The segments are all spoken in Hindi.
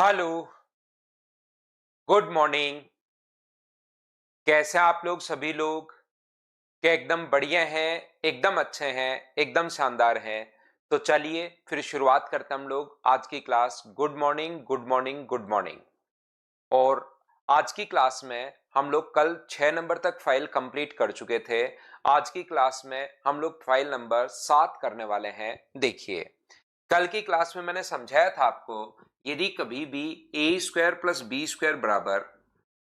Hello, good morning. कैसे हैं आप लोग सभी लोग? क्या एकदम बढ़िया हैं, एकदम अच्छे हैं, एकदम शानदार हैं? तो चलिए फिर शुरुआत करते हैं हम लोग आज की class. Good morning, good morning, good morning. और आज की क्लास में हम लोग कल 6 नंबर तक फाइल कंप्लीट कर चुके थे। आज की क्लास में हम लोग फाइल नंबर 7 करने वाले हैं। देखिए, कल की क्लास में मैंने समझाया था आपको, यदि कभी भी ए स्क्वायर प्लस बी स्क्वायर बराबर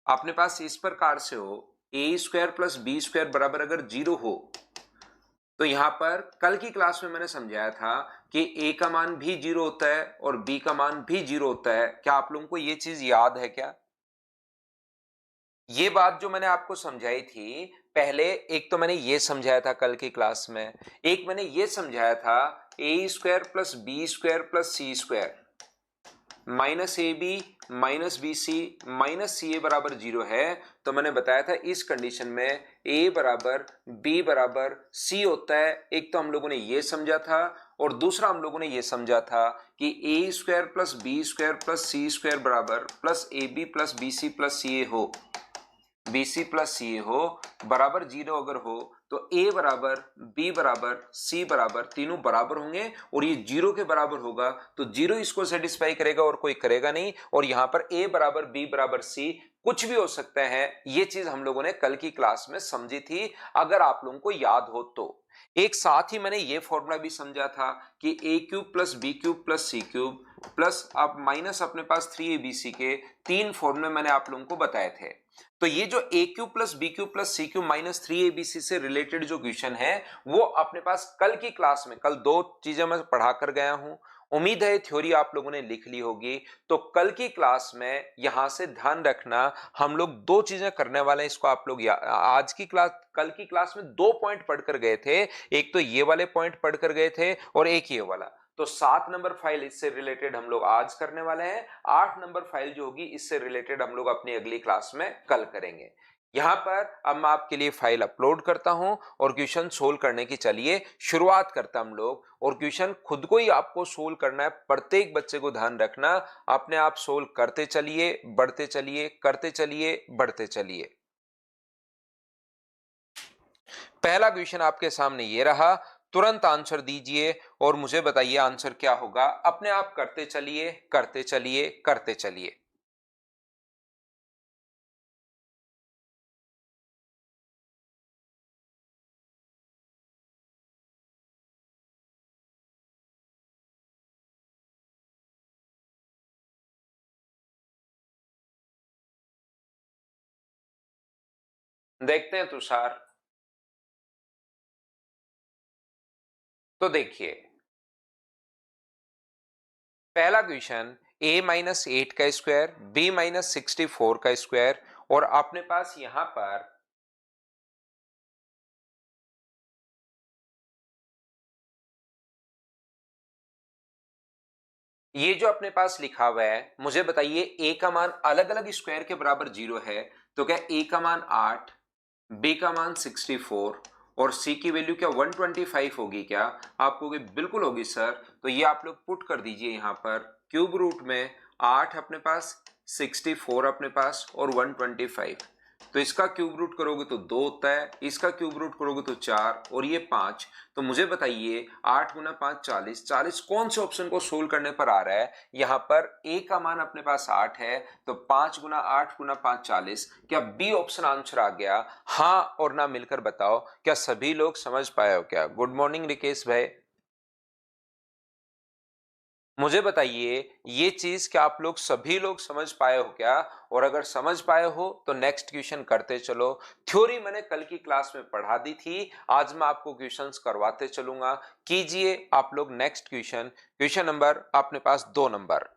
अपने पास इस प्रकार से हो, ए स्क्वायर प्लस बी स्क्वायर बराबर अगर 0 हो, तो यहां पर कल की क्लास में मैंने समझाया था कि ए का मान भी 0 होता है और बी का मान भी 0 होता है। क्या आप लोगों को यह चीज याद है क्या? ये बात जो मैंने आपको समझाई थी पहले, एक तो मैंने ये समझाया था कल की क्लास में, एक मैंने ये समझाया था A square plus B square plus C square minus A B minus B C minus C A बराबर 0 है। तो मैंने बताया था इस कंडीशन में ए बराबर बी बराबर सी होता है। एक तो हम लोगों ने ये समझा था और दूसरा हम लोगों ने ये समझा था कि A square plus B square plus C square बराबर plus A B plus B C plus C A हो, B C plus C A हो बराबर 0 अगर हो तो ए बराबर बी बराबर सी बराबर तीनों बराबर होंगे और ये 0 के बराबर होगा तो 0 इसको सेटिस्फाई करेगा और कोई करेगा नहीं। और यहां पर ए बराबर बी बराबर सी कुछ भी हो सकता है। ये चीज हम लोगों ने कल की क्लास में समझी थी, अगर आप लोगों को याद हो तो। एक साथ ही मैंने ये फॉर्मूला भी समझा था कि A cube plus B cube plus C cube plus आप माइनस अपने पास 3abc के तीन फॉर्मूले मैंने आप लोगों को बताए थे। तो ये जो A cube plus B cube plus C cube minus 3abc से रिलेटेड जो क्वेश्चन है वो अपने पास कल की क्लास में, कल दो चीजें मैं पढ़ा कर गया हूं। उम्मीद है थ्योरी आप लोगों ने लिख ली होगी। तो कल की क्लास में यहां से ध्यान रखना, हम लोग दो चीजें करने वाले हैं। इसको आप लोग आज की क्लास, कल की क्लास में दो पॉइंट पढ़कर गए थे। एक तो ये वाले पॉइंट पढ़कर गए थे और एक ये वाला। तो 7 नंबर फाइल इससे रिलेटेड हम लोग आज करने वाले हैं। 8 नंबर फाइल जो होगी इससे रिलेटेड हम लोग अपनी अगली क्लास में कल करेंगे। यहां पर अब मैं आपके लिए फाइल अपलोड करता हूं और क्वेश्चन सोल्व करने की चलिए शुरुआत करता हम लोग। और क्वेश्चन खुद को ही आपको सोल्व करना है, प्रत्येक बच्चे को ध्यान रखना, अपने आप सोल्व करते चलिए, बढ़ते चलिए, करते चलिए, बढ़ते चलिए। पहला क्वेश्चन आपके सामने ये रहा, तुरंत आंसर दीजिए और मुझे बताइए आंसर क्या होगा। अपने आप करते चलिए, करते चलिए, करते चलिए। देखते हैं तुषार। तो देखिए, पहला क्वेश्चन a माइनस 8 का स्क्वायर, b माइनस 64 का स्क्वायर और अपने पास यहां पर ये जो अपने पास लिखा हुआ है, मुझे बताइए a का मान अलग अलग स्क्वायर के बराबर 0 है। तो क्या a का मान 8, b का मान 64 और c की वैल्यू क्या 125 होगी क्या? आप कहोगे बिल्कुल होगी सर। तो ये आप लोग पुट कर दीजिए यहां पर क्यूब रूट में 8 अपने पास, 64 अपने पास और 125। तो इसका क्यूब रूट करोगे तो 2 होता है, इसका क्यूब रूट करोगे तो 4 और ये 5। तो मुझे बताइए 8 गुना 5 40, 40 कौन से ऑप्शन को सोल्व करने पर आ रहा है? यहां पर a का मान अपने पास 8 है तो 5 गुना 8 गुना 5 40। क्या बी ऑप्शन आंसर आ गया? हाँ और ना मिलकर बताओ, क्या सभी लोग समझ पाए हो क्या? गुड मॉर्निंग रिकेश भाई। मुझे बताइए ये चीज क्या आप लोग सभी लोग समझ पाए हो क्या? और अगर समझ पाए हो तो नेक्स्ट क्वेश्चन करते चलो। थ्योरी मैंने कल की क्लास में पढ़ा दी थी, आज मैं आपको क्वेश्चंस करवाते चलूंगा। कीजिए आप लोग नेक्स्ट क्वेश्चन, क्वेश्चन नंबर अपने पास 2 नंबर।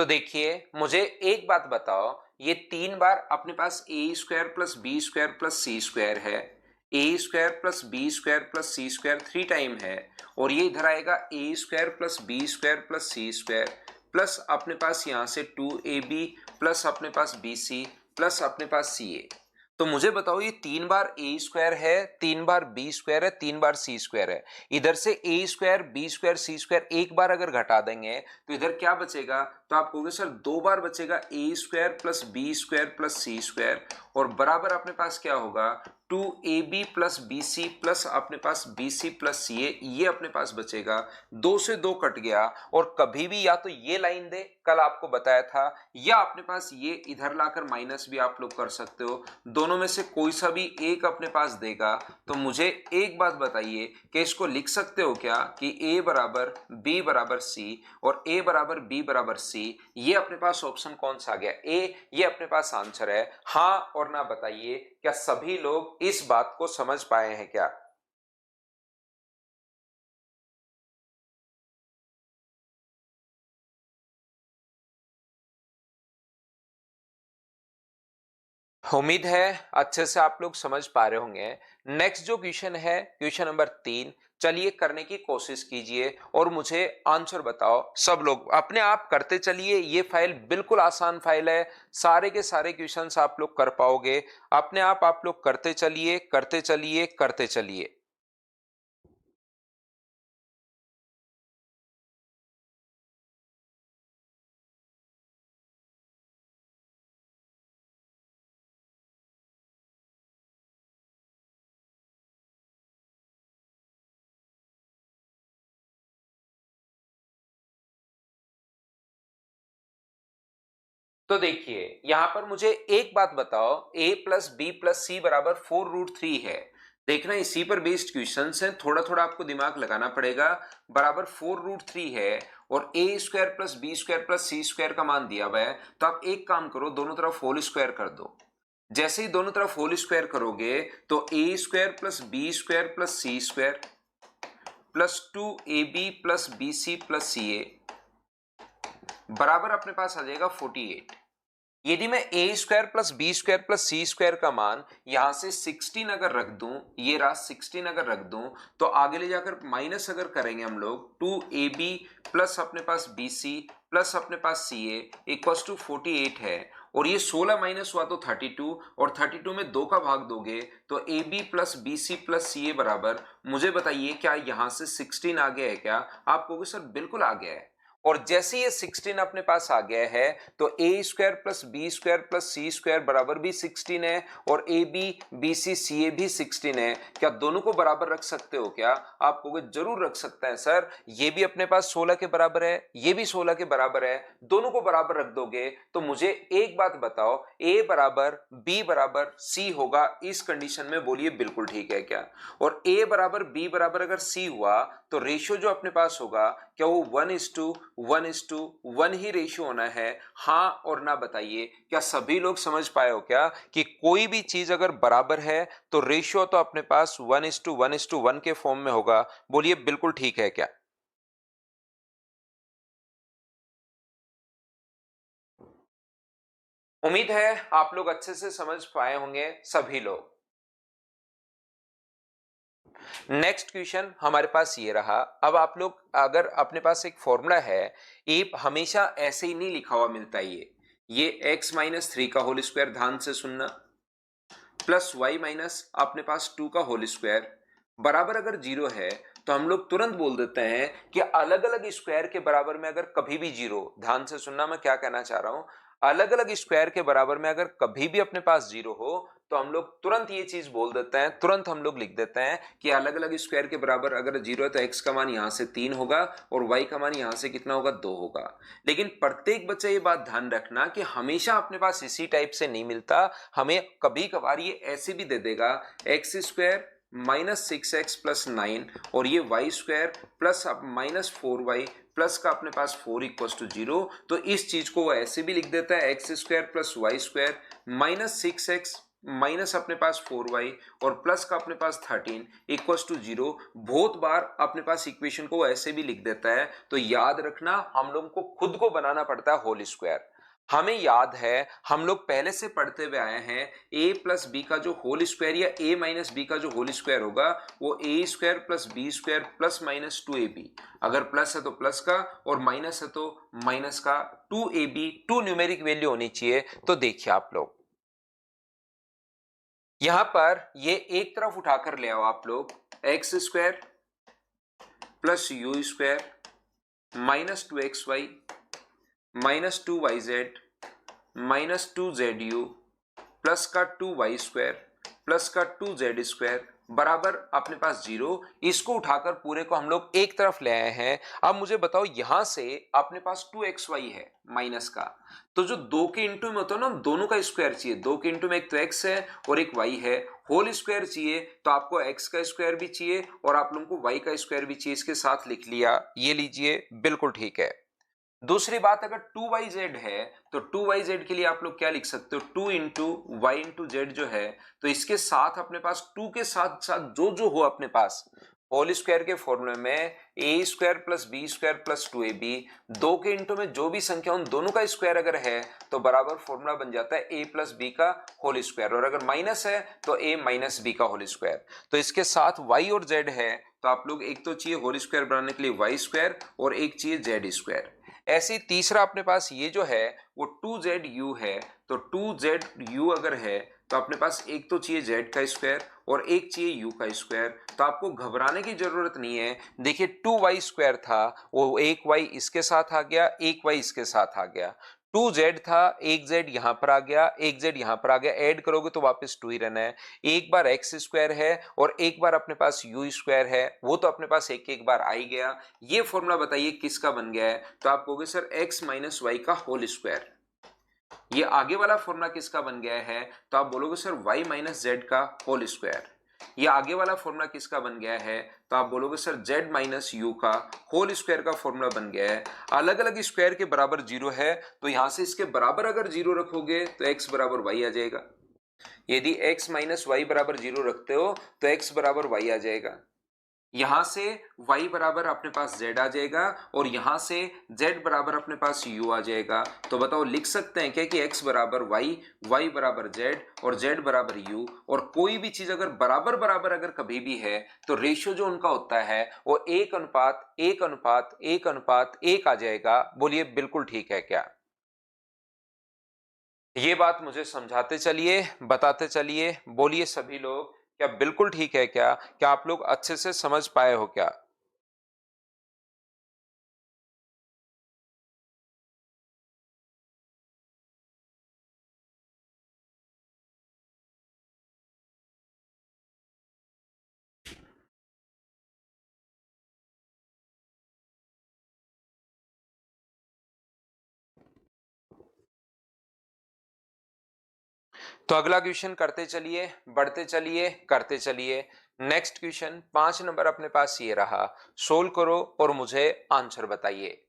तो देखिए मुझे एक बात बताओ, ये 3 बार अपने पास A square plus B square plus C square है, A square plus B square plus C square 3 time है, और ये इधर आएगा A square plus B square plus C square plus अपने पास यहां से 2ab प्लस अपने पास bc प्लस अपने पास ca। तो मुझे बताओ ये 3 बार ए स्क्वायर है, 3 बार बी स्क्वायर है, 3 बार सी स्क्वायर है, इधर से A square B square C square एक बार अगर घटा देंगे तो इधर क्या बचेगा, तो आप कहोगे सर 2 बार बचेगा A square plus B square plus C square, और बराबर अपने पास क्या होगा 2ab प्लस bc प्लस अपने पास bc प्लस ca, ये अपने पास बचेगा। 2 से 2 कट गया, और कभी भी या तो ये लाइन दे, कल आपको बताया था, या अपने पास ये इधर लाकर माइनस भी आप लोग कर सकते हो, दोनों में से कोई सा भी एक अपने पास देगा। तो मुझे एक बात बताइए कि इसको लिख सकते हो क्या कि a बराबर b बराबर c और a बराबर b बराबर c, ये अपने पास ऑप्शन कौन सा आ गया, a, ये अपने पास आंसर है। हाँ और ना बताइए, क्या सभी लोग इस बात को समझ पाए हैं क्या? उम्मीद है अच्छे से आप लोग समझ पा रहे होंगे। नेक्स्ट जो क्वेश्चन है, क्वेश्चन नंबर 3, चलिए करने की कोशिश कीजिए और मुझे आंसर बताओ। सब लोग अपने आप करते चलिए, ये फाइल बिल्कुल आसान फाइल है, सारे के सारे क्वेश्चंस आप लोग कर पाओगे। अपने आप लोग करते चलिए, करते चलिए, करते चलिए। तो देखिए यहां पर मुझे एक बात बताओ, a प्लस बी प्लस सी बराबर 4√3 है। देखना इसी पर बेस्ड क्वेश्चन है, थोड़ा थोड़ा आपको दिमाग लगाना पड़ेगा। बराबर 4√3 है और a square plus B square plus C square का मान दिया हुआ है, तो आप एक काम करो, दोनों तरफ होल स्क्वायर कर दो। जैसे ही दोनों तरफ होल स्क्वायर करोगे तो a square plus B square plus C square plus 2ab plus B C plus C A बराबर अपने पास आ जाएगा 48। यदि मैं A square plus B square plus C square का मान यहां से 16 अगर रख दूं, ये रहा 16 अगर रख दूं, तो आगे ले जाकर माइनस अगर करेंगे हम लोग 2ab प्लस अपने पास bc प्लस अपने पास ca इक्वल्स टू 48 है, और ये 16 माइनस हुआ तो 32, और 32 में 2 का भाग दोगे तो ab plus bc plus ca बराबर, मुझे बताइए क्या यहां से 16 आ गया है क्या? आप कहोगे सर बिल्कुल आ गया है। और जैसे ये 16 अपने पास आ गया है तो A square plus B square plus C square बराबर भी 16 है, और ए बी बी सी सी ए भी 16 है। क्या दोनों को बराबर रख सकते हो क्या? आप कहोगे जरूर रख सकते हैं सर, ये भी अपने पास 16 के बराबर है, ये भी 16 के बराबर है, दोनों को बराबर रख दोगे तो मुझे एक बात बताओ, ए बराबर बी बराबर सी होगा इस कंडीशन में, बोलिए बिल्कुल ठीक है क्या? और ए बराबर बी बराबर अगर सी हुआ तो रेशियो जो अपने पास होगा क्या वो 1:1:1 ही रेशियो होना है? हाँ और ना बताइए, क्या सभी लोग समझ पाए हो क्या कि कोई भी चीज अगर बराबर है तो रेशियो तो अपने पास 1:1:1 के फॉर्म में होगा? बोलिए बिल्कुल ठीक है क्या? उम्मीद है आप लोग अच्छे से समझ पाए होंगे सभी लोग। नेक्स्ट क्वेश्चन हमारे पास ये रहा। अब आप लोग अगर अपने पास एक फॉर्मूला है, ए हमेशा ऐसे ही नहीं लिखा हुआ मिलता है, ये x-3 का होल स्क्वायर, ध्यान से सुनना, प्लस y माइनस अपने पास 2 का होल स्क्वायर बराबर अगर 0 है तो हम लोग तुरंत बोल देते हैं कि अलग अलग स्क्वायर के बराबर में अगर कभी भी 0, ध्यान से सुनना मैं क्या कहना चाह रहा हूं, अलग अलग स्क्वायर के बराबर में अगर कभी भी अपने पास 0 हो तो हम लोग तुरंत ये चीज बोल देते हैं, तुरंत हम लोग लिख देते हैं कि अलग अलग स्क्वायर के बराबर अगर 0 है तो x का मान यहां से 3 होगा और y का मान यहां से कितना होगा, 2 होगा। लेकिन प्रत्येक बच्चा ये बात ध्यान रखना कि हमेशा अपने पास इसी टाइप से नहीं मिलता, हमें कभी कभार ये ऐसे भी दे देगा x square minus 6x plus 9 और ये Y square plus minus 4y plus का अपने पास 4 इक्वल्स टू 0। तो इस चीज को वो ऐसे भी लिख देता है X square plus Y square minus 6x minus अपने पास 4y और प्लस का अपने पास 13 इक्वल्स टू 0। बहुत बार अपने पास इक्वेशन को ऐसे भी लिख देता है, तो याद रखना हम लोग को खुद को बनाना पड़ता है होल स्क्वायर। हमें याद है, हम लोग पहले से पढ़ते हुए आए हैं, a प्लस बी का जो होल स्क्वायर या a माइनस बी का जो होल स्क्वायर होगा वो a square plus B square plus minus 2ab, अगर प्लस है तो प्लस का और माइनस है तो माइनस का 2ab, 2 न्यूमेरिक वैल्यू होनी चाहिए। तो देखिए आप लोग यहां पर ये एक तरफ उठाकर ले आओ आप लोग, x square plus you square minus 2xy minus 2yz minus 2zu plus का 2y स्क्वायर प्लस का 2z स्क्वायर बराबर अपने पास 0। इसको उठाकर पूरे को हम लोग एक तरफ ले आए हैं। अब मुझे बताओ यहां से अपने पास 2xy है माइनस का, तो जो दो के इंटू में होता है ना, दोनों का स्क्वायर चाहिए। दो के इंटू में एक तो x है और एक y है, होल स्क्वायर चाहिए तो आपको x का स्क्वायर भी चाहिए और आप लोगों को y का स्क्वायर भी चाहिए। इसके साथ लिख लिया, ये लीजिए, बिल्कुल ठीक है। दूसरी बात, अगर 2yz है तो 2yz के लिए आप लोग क्या लिख सकते हो, 2 इंटू वाई इंटू जेड जो है, तो इसके साथ अपने पास 2 के साथ साथ जो जो हो अपने पास होल स्क्वायर के फॉर्मूले में A square plus B square plus 2ab, दो के इंटू में जो भी संख्या उन दोनों का स्क्वायर अगर है तो बराबर फॉर्मूला बन जाता है ए प्लस बी का होल स्क्वायर, और अगर माइनस है तो ए माइनस बी का होल स्क्वायर। तो इसके साथ y और z है तो आप लोग एक तो चाहिए होल स्क्वायर बनाने के लिए वाई स्क्वायर और एक चाहिए जेड स्क्वायर। ऐसे तीसरा अपने पास ये जो है वो 2zu है, तो 2zu अगर है तो अपने पास एक तो चाहिए z का स्क्वायर और एक चाहिए u का स्क्वायर। तो आपको घबराने की जरूरत नहीं है। देखिए 2y स्क्वायर था, वो एक y इसके साथ आ गया, एक y इसके साथ आ गया। 2z था, एक z यहां पर आ गया, एक z यहां पर आ गया, ऐड करोगे तो वापस 2 ही रहना है। एक बार x स्क्वायर है और एक बार अपने पास u स्क्वायर है, वो तो अपने पास एक एक बार आ ही गया। ये फॉर्मूला बताइए किसका बन गया है, तो आप कहोगे सर x माइनस वाई का होल स्क्वायर। ये आगे वाला फॉर्मूला किसका बन गया है, तो आप बोलोगे सर y माइनस जेड का होल स्क्वायर। ये आगे वाला फॉर्मूला किसका बन गया है, तो आप बोलोगे सर z माइनस यू का होल स्क्वायर का फॉर्मूला बन गया है। अलग अलग स्क्वायर के बराबर 0 है तो यहां से इसके बराबर अगर 0 रखोगे तो x बराबर y आ जाएगा। यदि x माइनस वाई बराबर 0 रखते हो तो x बराबर y आ जाएगा। यहां से y बराबर अपने पास z आ जाएगा और यहां से z बराबर अपने पास u आ जाएगा। तो बताओ लिख सकते हैं क्या कि x बराबर y, y बराबर z और z बराबर u, और कोई भी चीज अगर बराबर बराबर अगर कभी भी है तो रेशियो जो उनका होता है वो 1:1:1:1 आ जाएगा। बोलिए बिल्कुल ठीक है क्या? ये बात मुझे समझाते चलिए, बताते चलिए, बोलिए सभी लोग, क्या बिल्कुल ठीक है क्या? क्या आप लोग अच्छे से समझ पाए हो क्या? तो अगला क्वेश्चन करते चलिए, बढ़ते चलिए, करते चलिए। नेक्स्ट क्वेश्चन 5 नंबर अपने पास ये रहा, सोल्व करो और मुझे आंसर बताइए।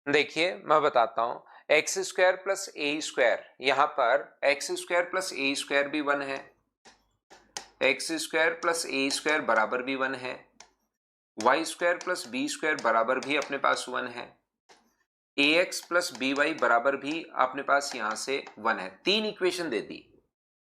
देखिए मैं बताता हूं, X square plus A square, यहां पर X square plus A square भी 1 है, X square plus A square बराबर भी 1 है, Y square plus B square बराबर भी अपने पास 1 है, A X plus B Y बराबर भी अपने पास यहां से 1 है। 3 इक्वेशन दे दी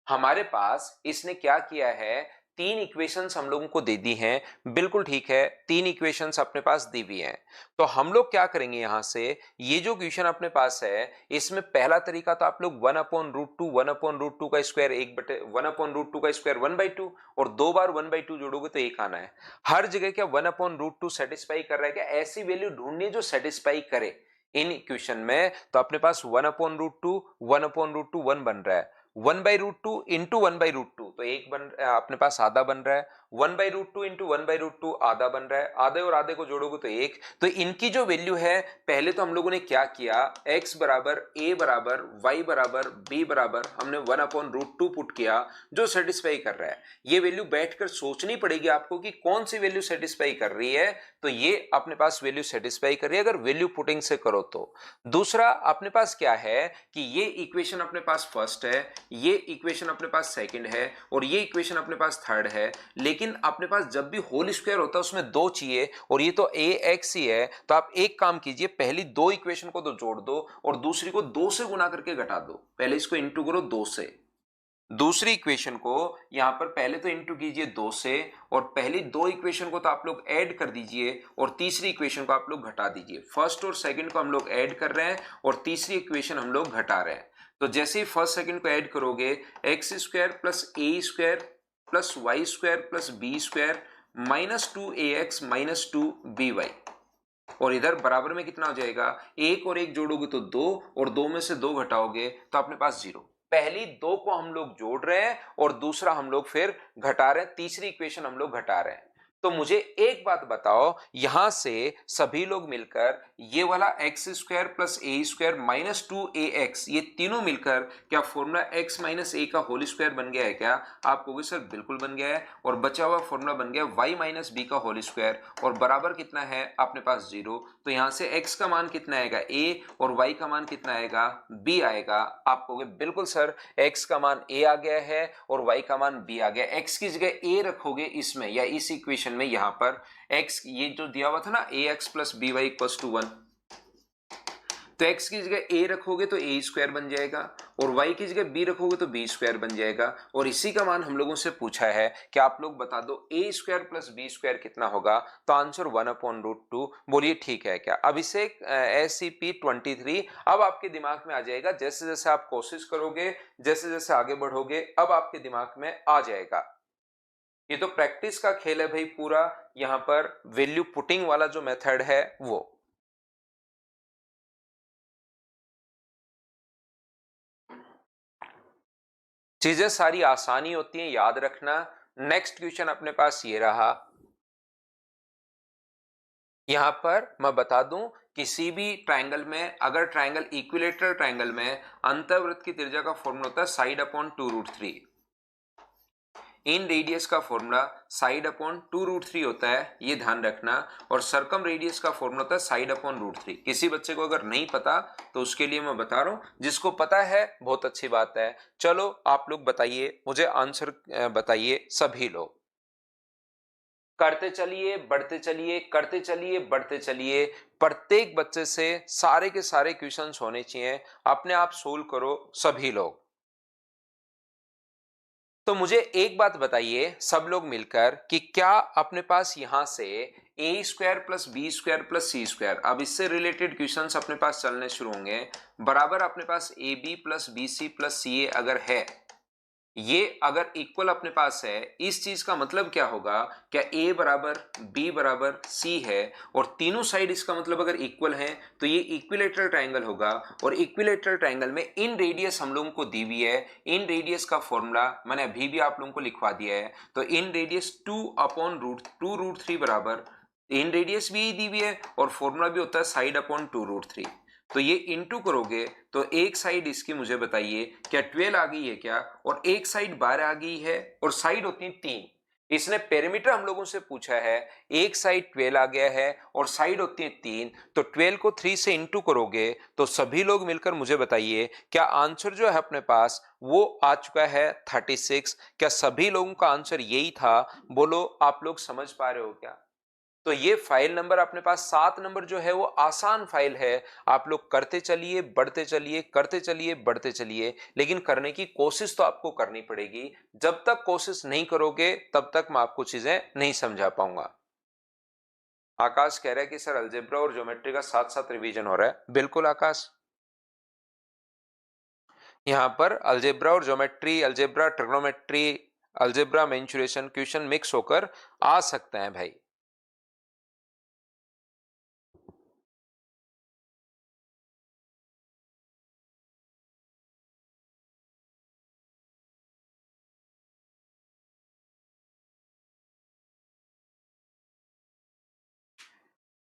हमारे पास। इसने क्या किया है, 3 इक्वेशंस हम लोगों को दे दी हैं, बिल्कुल ठीक है, 3 इक्वेशंस अपने पास दी हुई हैं। तो हम लोग क्या करेंगे, यहां से ये जो क्वेश्चन अपने पास है इसमें पहला तरीका तो आप लोग 1/√2 1/√2 का स्क्वायर 1/√2 का स्क्वायर 1/2, और 2 बार 1/2 जोड़ोगे तो 1 आना है। हर जगह क्या 1/√2 सेटिस्फाई कर रहा है क्या? ऐसी वैल्यू ढूंढनी है जो सेटिस्फाई करे इन इक्वेशन में। तो अपने पास 1/√2 1/√2 1 बन रहा है, 1/√2 इंटू 1/√2, तो एक बन अपने पास आधा बन रहा है, 1/√2 इंटू 1/√2 आधा बन रहा है, आधे और आधे को जोड़ोगे तो 1। तो इनकी जो वैल्यू है, पहले तो हम लोगों ने क्या किया, x बराबर a बराबर y बराबर b बराबर हमने 1/√2 पुट किया, जो सेटिस्फाई कर रहा है। ये वैल्यू बैठकर सोचनी पड़ेगी आपको कि कौन सी वैल्यू सेटिस्फाई कर रही है। तो ये अपने पास वैल्यू सेटिस्फाई कर रही है अगर वैल्यू पुटिंग से करो तो। दूसरा अपने पास क्या है कि ये इक्वेशन अपने पास फर्स्ट है, ये इक्वेशन अपने पास सेकंड है और ये इक्वेशन अपने पास थर्ड है। लेकिन अपने पास जब भी होल स्क्वायर होता है उसमें दो चाहिए और ये तो ax ही है। तो आप एक काम कीजिए, पहली दो इक्वेशन को तो जोड़ दो और दूसरी को 2 से गुना करके घटा दो। पहले इसको इंटू करो 2 से, दूसरी इक्वेशन को यहां पर पहले तो इंटू कीजिए 2 से और पहली दो इक्वेशन को तो आप लोग ऐड कर दीजिए और तीसरी इक्वेशन को आप लोग घटा दीजिए। फर्स्ट और सेकंड को हम लोग ऐड कर रहे हैं और तीसरी इक्वेशन हम लोग घटा रहे हैं। तो जैसे ही फर्स्ट सेकंड को ऐड करोगे, X square plus A square plus Y square plus B square minus 2ax minus 2by, और इधर बराबर में कितना हो जाएगा, एक और एक जोड़ोगे तो 2 और 2 में से 2 घटाओगे तो अपने पास 0। पहली दो को हम लोग जोड़ रहे हैं और दूसरा हम लोग फिर घटा रहे हैं, तीसरी इक्वेशन हम लोग घटा रहे हैं। तो मुझे एक बात बताओ, यहां से सभी लोग मिलकर ये वाला x square plus A square minus 2ax, ये तीनों मिलकर क्या फॉर्मूला x माइनस ए का होल स्क्वायर बन गया है क्या? आप कहोगे सर बिल्कुल बन गया है। और बचा हुआ फॉर्मूला बन गया y माइनस बी का होल स्क्वायर और बराबर कितना है अपने पास 0। तो यहां से x का मान कितना आएगा a और y का मान कितना आएगा b आएगा। आप कहोगे बिल्कुल सर, x का मान a आ गया है और y का मान b आ गया। x की जगह a रखोगे इसमें या इस इक्वेशन में, यहां पर x ये जो दिया हुआ था ना ax plus B Y equal to 1, तो x की जगह a रखोगे तो a स्क्वायर बन जाएगा और y की जगह b रखोगे तो b स्क्वायर बन जाएगा। और इसी का मान हम लोगों से पूछा है कि आप लोग बता दो a square plus b square कितना होगा। तो आंसर 1/√2। बोलिए ठीक है क्या? अब इसे SCP-23 अब आपके दिमाग में आ जाएगा। जैसे जैसे आप कोशिश करोगे, जैसे जैसे आगे बढ़ोगे, अब आपके दिमाग में आ जाएगा। ये तो प्रैक्टिस का खेल है भाई पूरा, यहां पर वैल्यू पुटिंग वाला जो मेथड है वो। चीजें सारी आसानी होती हैं, याद रखना। नेक्स्ट क्वेश्चन अपने पास ये रहा। यहां पर मैं बता दूं, किसी भी ट्रायंगल में, अगर ट्रायंगल इक्विलेटरल ट्रायंगल में अंतःवृत्त की त्रिज्या का फॉर्मूला होता है साइड अपॉन 2√3। इन रेडियस का फॉर्मूला साइड अपॉन 2√3 होता है, ये ध्यान रखना। और सर्कम रेडियस का फॉर्मूला होता है साइड अपॉन √3। किसी बच्चे को अगर नहीं पता तो उसके लिए मैं बता रहा हूं, जिसको पता है बहुत अच्छी बात है। चलो आप लोग बताइए, मुझे आंसर बताइए सभी लोग। करते चलिए, बढ़ते चलिए, करते चलिए, बढ़ते चलिए। प्रत्येक बच्चे से सारे के सारे क्वेश्चंस होने चाहिए, अपने आप सोल्व करो सभी लोग। तो मुझे एक बात बताइए सब लोग मिलकर कि क्या अपने पास यहां से A square plus B square plus C square, अब इससे रिलेटेड क्वेश्चंस अपने पास चलने शुरू होंगे, बराबर अपने पास A B plus B C plus C A अगर है, ये अगर इक्वल अपने पास है, इस चीज का मतलब क्या होगा, क्या a बराबर b बराबर c है और तीनों साइड इसका मतलब अगर इक्वल है तो ये इक्विलेटरल ट्रायंगल होगा। और इक्विलेटरल ट्रायंगल में इन रेडियस हम लोगों को दी हुई है, इन रेडियस का फॉर्मूला मैंने अभी भी आप लोगों को लिखवा दिया है। तो इन रेडियस 2/√2√3 बराबर, इन रेडियस भी दी हुई है और फॉर्मूला भी होता है साइड अपॉन 2√3। तो ये इंटू करोगे तो एक साइड इसकी मुझे बताइए क्या 12 आ गई है क्या, और एक साइड 12 आ गई है और साइड होती है 3। इसने पेरीमीटर हम लोगों से पूछा है, एक साइड 12 आ गया है और साइड होती है 3। तो 12 को 3 से इंटू करोगे तो सभी लोग मिलकर मुझे बताइए क्या आंसर जो है अपने पास वो आ चुका है 36। क्या सभी लोगों का आंसर यही था? बोलो आप लोग समझ पा रहे हो क्या? तो ये फाइल नंबर अपने पास 7 नंबर जो है वो आसान फाइल है। आप लोग करते चलिए, बढ़ते चलिए, करते चलिए, बढ़ते चलिए, लेकिन करने की कोशिश तो आपको करनी पड़ेगी। जब तक कोशिश नहीं करोगे तब तक मैं आपको चीजें नहीं समझा पाऊंगा। आकाश कह रहा है कि सर अलजेब्रा और ज्योमेट्री का साथ साथ रिवीजन हो रहा है। बिल्कुल आकाश, यहाँ पर अलजेब्रा और geometry, algebra trigonometry, algebra mensuration question mix होकर आ सकते हैं भाई।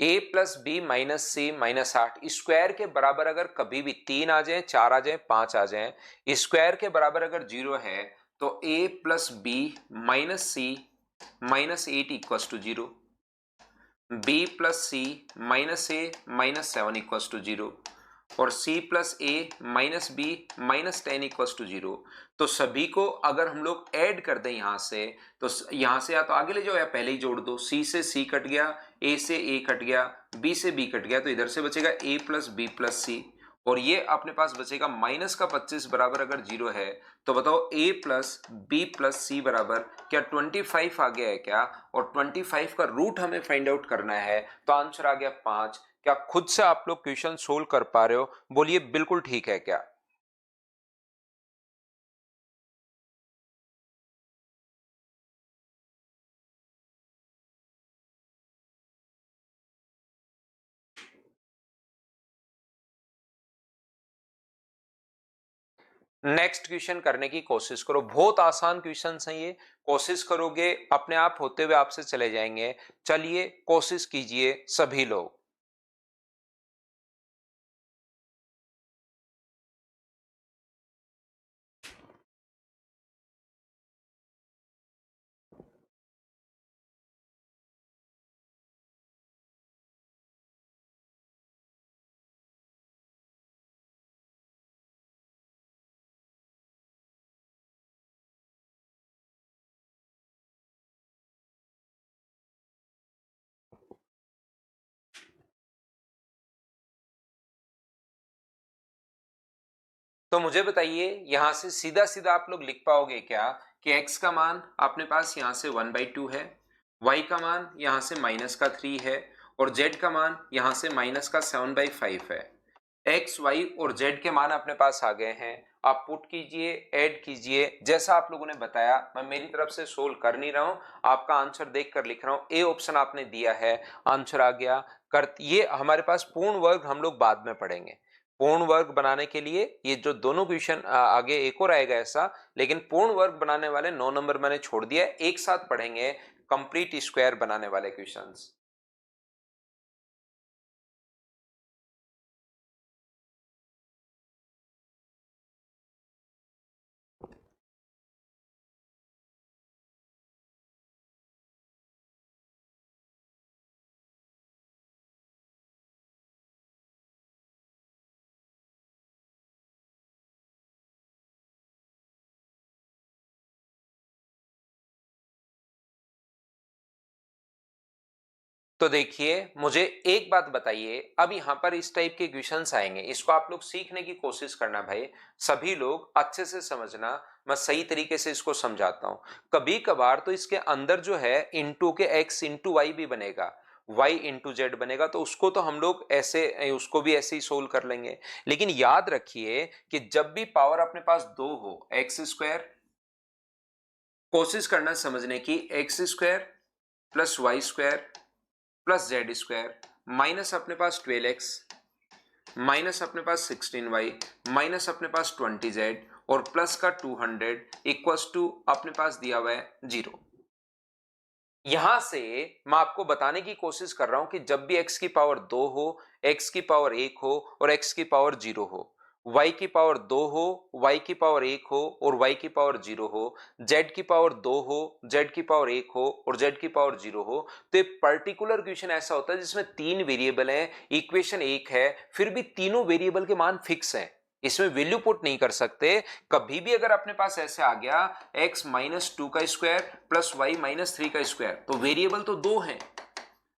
a plus B minus C minus 8 square के बराबर अगर कभी भी 3 आ जाए, 4 आ जाए, 5 आ जाए, स्क्वायर के बराबर अगर 0 है तो a plus B minus C minus 8 equals to 0, b plus C minus A minus 7 equals to 0 और c plus A minus B minus 10 equals to 0। तो सभी को अगर हम लोग ऐड कर दें यहां से, तो यहां से या तो आगे ले जाओ या पहले ही जोड़ दो। c से c कट गया, a से a कट गया, b से b कट गया, तो इधर से बचेगा a प्लस बी प्लस सी और ये अपने पास बचेगा माइनस का 25 बराबर अगर 0 है तो बताओ a प्लस बी प्लस सी बराबर क्या 25 आ गया है क्या? और 25 का रूट हमें फाइंड आउट करना है, तो आंसर आ गया 5। क्या खुद से आप लोग क्वेश्चन सोल्व कर पा रहे हो? बोलिए बिल्कुल ठीक है क्या? नेक्स्ट क्वेश्चन करने की कोशिश करो, बहुत आसान क्वेश्चन है ये, कोशिश करोगे अपने आप होते हुए आपसे चले जाएंगे। चलिए कोशिश कीजिए सभी लोग। तो मुझे बताइए यहां से सीधा सीधा आप लोग लिख पाओगे क्या कि x का मान अपने पास यहां से 1/2 है, y का मान यहां से माइनस का 3 है और z का मान यहां से माइनस का 7/5 है। x, y और z के मान अपने पास आ गए हैं। आप पुट कीजिए, ऐड कीजिए, जैसा आप लोगों ने बताया। मैं मेरी तरफ से सोल्व कर नहीं रहा हूं, आपका आंसर देख कर लिख रहा हूं। ए ऑप्शन आपने दिया है, आंसर आ गया। कर ये हमारे पास पूर्ण वर्ग हम लोग बाद में पढ़ेंगे। पूर्ण वर्ग बनाने के लिए ये जो दोनों क्वेश्चन आगे एक और आएगा ऐसा, लेकिन पूर्ण वर्ग बनाने वाले 9 नंबर मैंने छोड़ दिया, एक साथ पढ़ेंगे कंप्लीट स्क्वायर बनाने वाले क्वेश्चंस। तो देखिए मुझे एक बात बताइए, अब यहां पर इस टाइप के क्वेश्चंस आएंगे, इसको आप लोग सीखने की कोशिश करना भाई, सभी लोग अच्छे से समझना। मैं सही तरीके से इसको समझाता हूं। कभी कभार तो इसके अंदर जो है इंटू के x इंटू वाई भी बनेगा, y इंटू जेड बनेगा, तो उसको तो हम लोग ऐसे उसको भी ऐसे ही सोल्व कर लेंगे। लेकिन याद रखिए कि जब भी पावर अपने पास दो हो, एक्स स्क्वायर, कोशिश करना समझने की, X square plus Y square plus Z square minus अपने पास 12x माइनस अपने पास 16y माइनस अपने पास 20z और प्लस का 200 इक्वल्स टू अपने पास दिया हुआ है 0। यहां से मैं आपको बताने की कोशिश कर रहा हूं कि जब भी x की पावर 2 हो, x की पावर 1 हो और x की पावर 0 हो, y की पावर 2 हो, y की पावर 1 हो और y की पावर 0 हो, z की पावर 2 हो, z की पावर 1 हो और z की पावर 0 हो, तो एक पर्टिकुलर क्वेश्चन ऐसा होता है जिसमें 3 वेरिएबल हैं, इक्वेशन 1 है, फिर भी तीनों वेरिएबल के मान फिक्स हैं, इसमें वैल्यू पुट नहीं कर सकते। कभी भी अगर अपने पास ऐसे आ गया x माइनस 2 का स्क्वायर प्लस वाई माइनस 3 का स्क्वायर, तो वेरिएबल तो 2 हैं,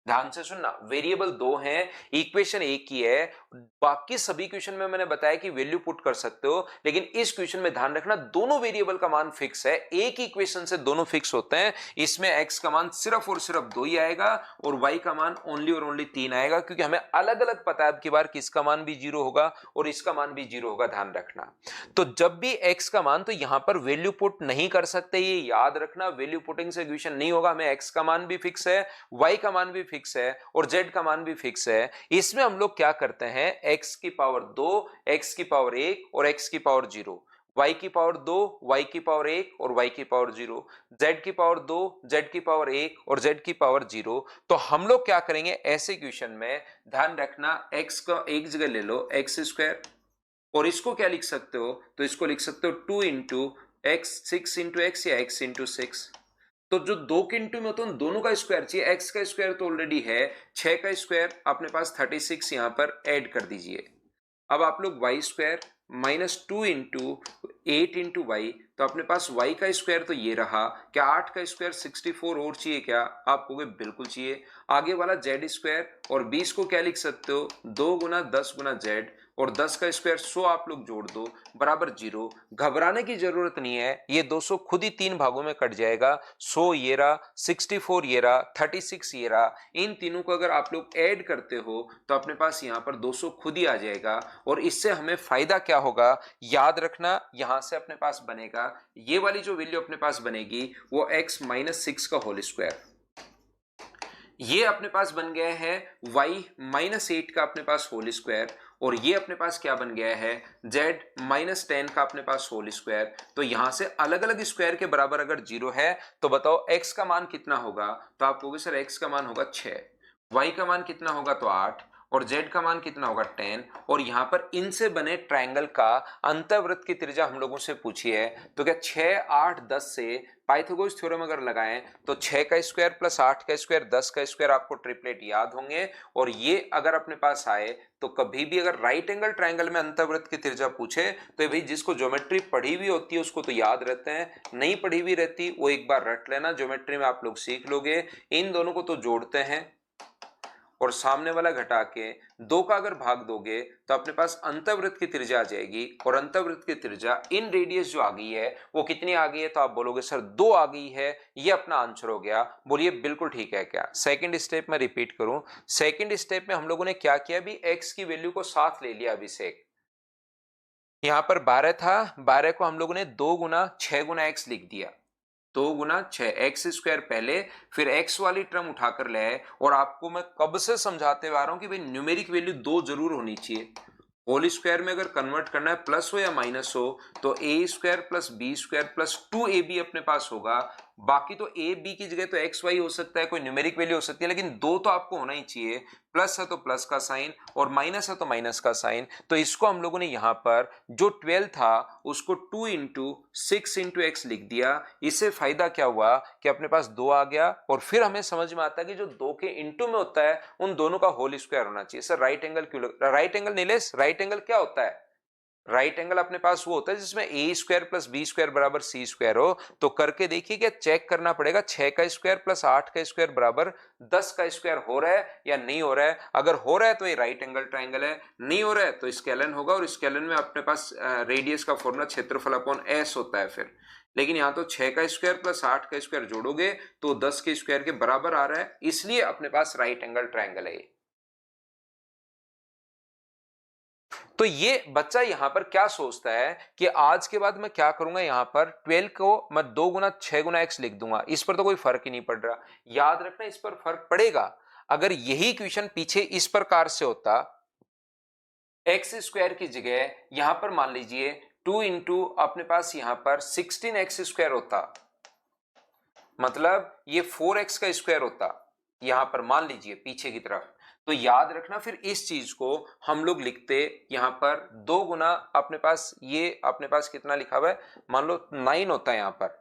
ध्यान से सुनना, वेरिएबल 2 हैं, इक्वेशन एक ही है। बाकी सभी क्वेश्चन में मैंने बताया कि वैल्यू पुट कर सकते हो, लेकिन इस क्वेश्चन में ध्यान रखना दोनों वेरिएबल का मान फिक्स है, एक ही इक्वेशन से दोनों फिक्स होते हैं। इसमें x का मान सिर्फ और सिर्फ 2 ही आएगा और y का मान ओनली और ओनली 3 आएगा, क्योंकि हमें अलग अलग पता है अब की बार किसका मान भी 0 होगा और इसका मान भी 0 होगा, ध्यान रखना। तो जब भी x का मान, तो यहां पर वैल्यू पुट नहीं कर सकते, ये याद रखना, वैल्यू पुटिंग से क्वेश्चन नहीं होगा। हमें x का मान भी फिक्स है, y का मान भी फिक्स है और z का मान भी फिक्स है। इसमें हम लोग क्या करते हैं, x की पावर 2, x की पावर 1 और x की पावर 0, y की पावर 2, y की पावर 1 और y की पावर 0, z की पावर 2, z की पावर 1 और z की पावर 0। तो हम लोग क्या करेंगे ऐसे क्वेश्चन में, ध्यान रखना x का एक जगह ले लो एक्स स्क्वायर, और इसको क्या लिख सकते हो, तो इसको लिख सकते हो 2 इंटू एक्स, 6 इंटू एक्स या x इंटू 6। तो जो दो के इंटू में होता है उन दोनों का स्क्वायर चाहिए। एक्स का स्क्वायर तो ऑलरेडी है, 6 का स्क्वायर अपने पास 36 यहां पर ऐड कर दीजिए। अब आप लोग Y square -2 into 8 into Y, तो अपने पास y का स्क्वायर तो ये रहा। क्या 8 का स्क्वायर 64 और चाहिए क्या? आप कहोगे बिल्कुल चाहिए। आगे वाला z स्क्वायर, और 20 को क्या लिख सकते हो, 2 गुना 10 गुना z, और 10 का स्क्वायर 100 आप लोग जोड़ दो बराबर 0। घबराने की जरूरत नहीं है, ये 200 खुद ही 3 भागों में कट जाएगा। 100 ये रहा, 64 ये रहा, 36 ये रहा। इन तीनों को अगर आप लोग ऐड करते हो तो अपने पास यहाँ पर 200 खुद ही आ जाएगा। और इससे हमें फायदा क्या होगा, याद रखना, यहां से अपने पास बनेगा ये वाली जो वैल्यू अपने पास बनेगी वो x -6 का होल स्क्वायर। ये अपने पास बन गया है y -8 का अपने पास होल स्क्वायर, और ये अपने पास क्या बन गया है, z -10 का अपने पास होल स्क्वायर। तो यहां से अलग अलग स्क्वायर के बराबर अगर 0 है तो बताओ x का मान कितना होगा, तो आप कहोगे सर x का मान होगा 6, y का मान कितना होगा तो 8, और z का मान कितना होगा 10। और यहां पर इनसे बने ट्रायंगल का अंतःवृत्त की त्रिज्या हम लोगों से पूछी है, तो क्या 6, 8, 10 से पाइथागोरस थ्योरम अगर लगाएं तो 6 का स्क्वायर प्लस 8 का स्क्वायर 10 का स्क्वायर आपको ट्रिपलेट याद होंगे। और ये अगर अपने पास आए तो कभी भी अगर राइट एंगल ट्रायंगल में अंतःवृत्त की त्रिज्या पूछे तो भाई जिसको ज्योमेट्री पढ़ी हुई होती है उसको तो याद रहते हैं, नहीं पढ़ी हुई रहती वो एक बार रट लेना, ज्योमेट्री में आप लोग सीख लोगे। इन दोनों को तो जोड़ते हैं और सामने वाला घटा के 2 का अगर भाग दोगे तो अपने पास अंतःवृत्त की त्रिज्या आ जाएगी, और अंतःवृत्त की त्रिज्या इन रेडियस जो आ गई है वो कितनी आ गई है, तो आप बोलोगे सर 2 आ गई है, ये अपना आंसर हो गया। बोलिए बिल्कुल ठीक है क्या? सेकंड स्टेप में रिपीट करूं, सेकंड स्टेप में हम लोगों ने क्या किया, अभी x की वैल्यू को साथ ले लिया अभिषेक। यहां पर 12 था, 12 को हम लोगों ने 2 गुना 6 गुना x लिख दिया, 2 गुना 6 एक्स स्क्वायर पहले, फिर x वाली टर्म उठाकर ले आए। और आपको मैं कब से समझाते हुए आ रहा हूं कि भाई न्यूमेरिक वैल्यू 2 जरूर होनी चाहिए। होल स्क्वायर में अगर कन्वर्ट करना है प्लस हो या माइनस हो तो A square plus B square plus 2ab अपने पास होगा। बाकी तो ए बी की जगह तो एक्स वाई हो सकता है, कोई न्यूमेरिक वैल्यू हो सकती है, लेकिन 2 तो आपको होना ही चाहिए। प्लस है तो प्लस का साइन और माइनस है तो माइनस का साइन। तो इसको हम लोगों ने यहां पर जो 12 था उसको 2 इंटू 6 इंटू एक्स लिख दिया। इससे फायदा क्या हुआ कि अपने पास 2 आ गया, और फिर हमें समझ में आता है कि जो 2 के इंटू में होता है उन दोनों का होल स्क्वायर होना चाहिए। सर राइट एंगल क्यों, right angle Nilesh, right angle क्या होता है? राइट एंगल अपने पास वो होता है जिसमें ए स्क्वायर प्लस बी स्क्वायर बराबर सी स्क्वायर हो। तो करके देखिए क्या चेक करना पड़ेगा, 6 का स्क्वायर प्लस 8 का स्क्वायर बराबर 10 का स्क्वायर हो रहा है या नहीं हो रहा है। अगर हो रहा है तो ये राइट एंगल ट्राइंगल है, नहीं हो रहा है तो स्केलन होगा, और स्केलन में अपने पास रेडियस का फॉर्मूला क्षेत्रफल अपॉन एस होता है फिर। लेकिन यहाँ तो 6 का स्क्वायर प्लस 8 का स्क्वायर जोड़ोगे तो 10 के स्क्वायर के बराबर आ रहा है, इसलिए अपने पास राइट एंगल ट्राइंगल है। तो ये बच्चा यहां पर क्या सोचता है कि आज के बाद मैं क्या करूंगा, यहां पर 12 को मैं 2 गुना 6 गुना एक्स लिख दूंगा, इस पर तो कोई फर्क ही नहीं पड़ रहा। याद रखना इस पर फर्क पड़ेगा। अगर यही क्वेश्चन पीछे इस प्रकार से होता, एक्स स्क्वायर की जगह यहां पर मान लीजिए 2 इंटू अपने पास यहां पर 16 एक्स स्क्वायर होता, मतलब ये 4x का स्क्वायर होता यहां पर मान लीजिए पीछे की तरफ। तो याद रखना फिर इस चीज को हम लोग लिखते यहां पर 2 गुना अपने पास, ये अपने पास कितना लिखा हुआ है, मान लो 9 होता है यहां पर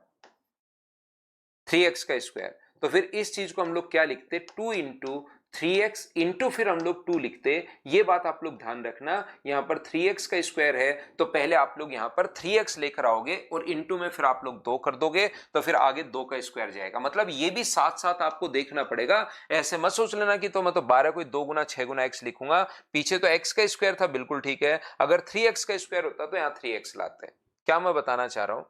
3x का स्क्वायर। तो फिर इस चीज को हम लोग क्या लिखते, 2 इंटू 3x इंटू फिर हम लोग 2 लिखते। ये बात आप लोग ध्यान रखना, यहां पर 3x का स्क्वायर है तो पहले आप लोग यहां पर 3x लेकर आओगे और इंटू में फिर आप लोग 2 कर दोगे तो फिर आगे 2 का स्क्वायर जाएगा। मतलब ये भी साथ साथ आपको देखना पड़ेगा, ऐसे मत सोच लेना कि तो मैं तो 12 को 2 गुना 6 गुना x लिखूंगा, पीछे तो x का स्क्वायर था, बिल्कुल ठीक है। अगर 3x का स्क्वायर होता तो यहां 3x लाते। क्या मैं बताना चाह रहा हूं?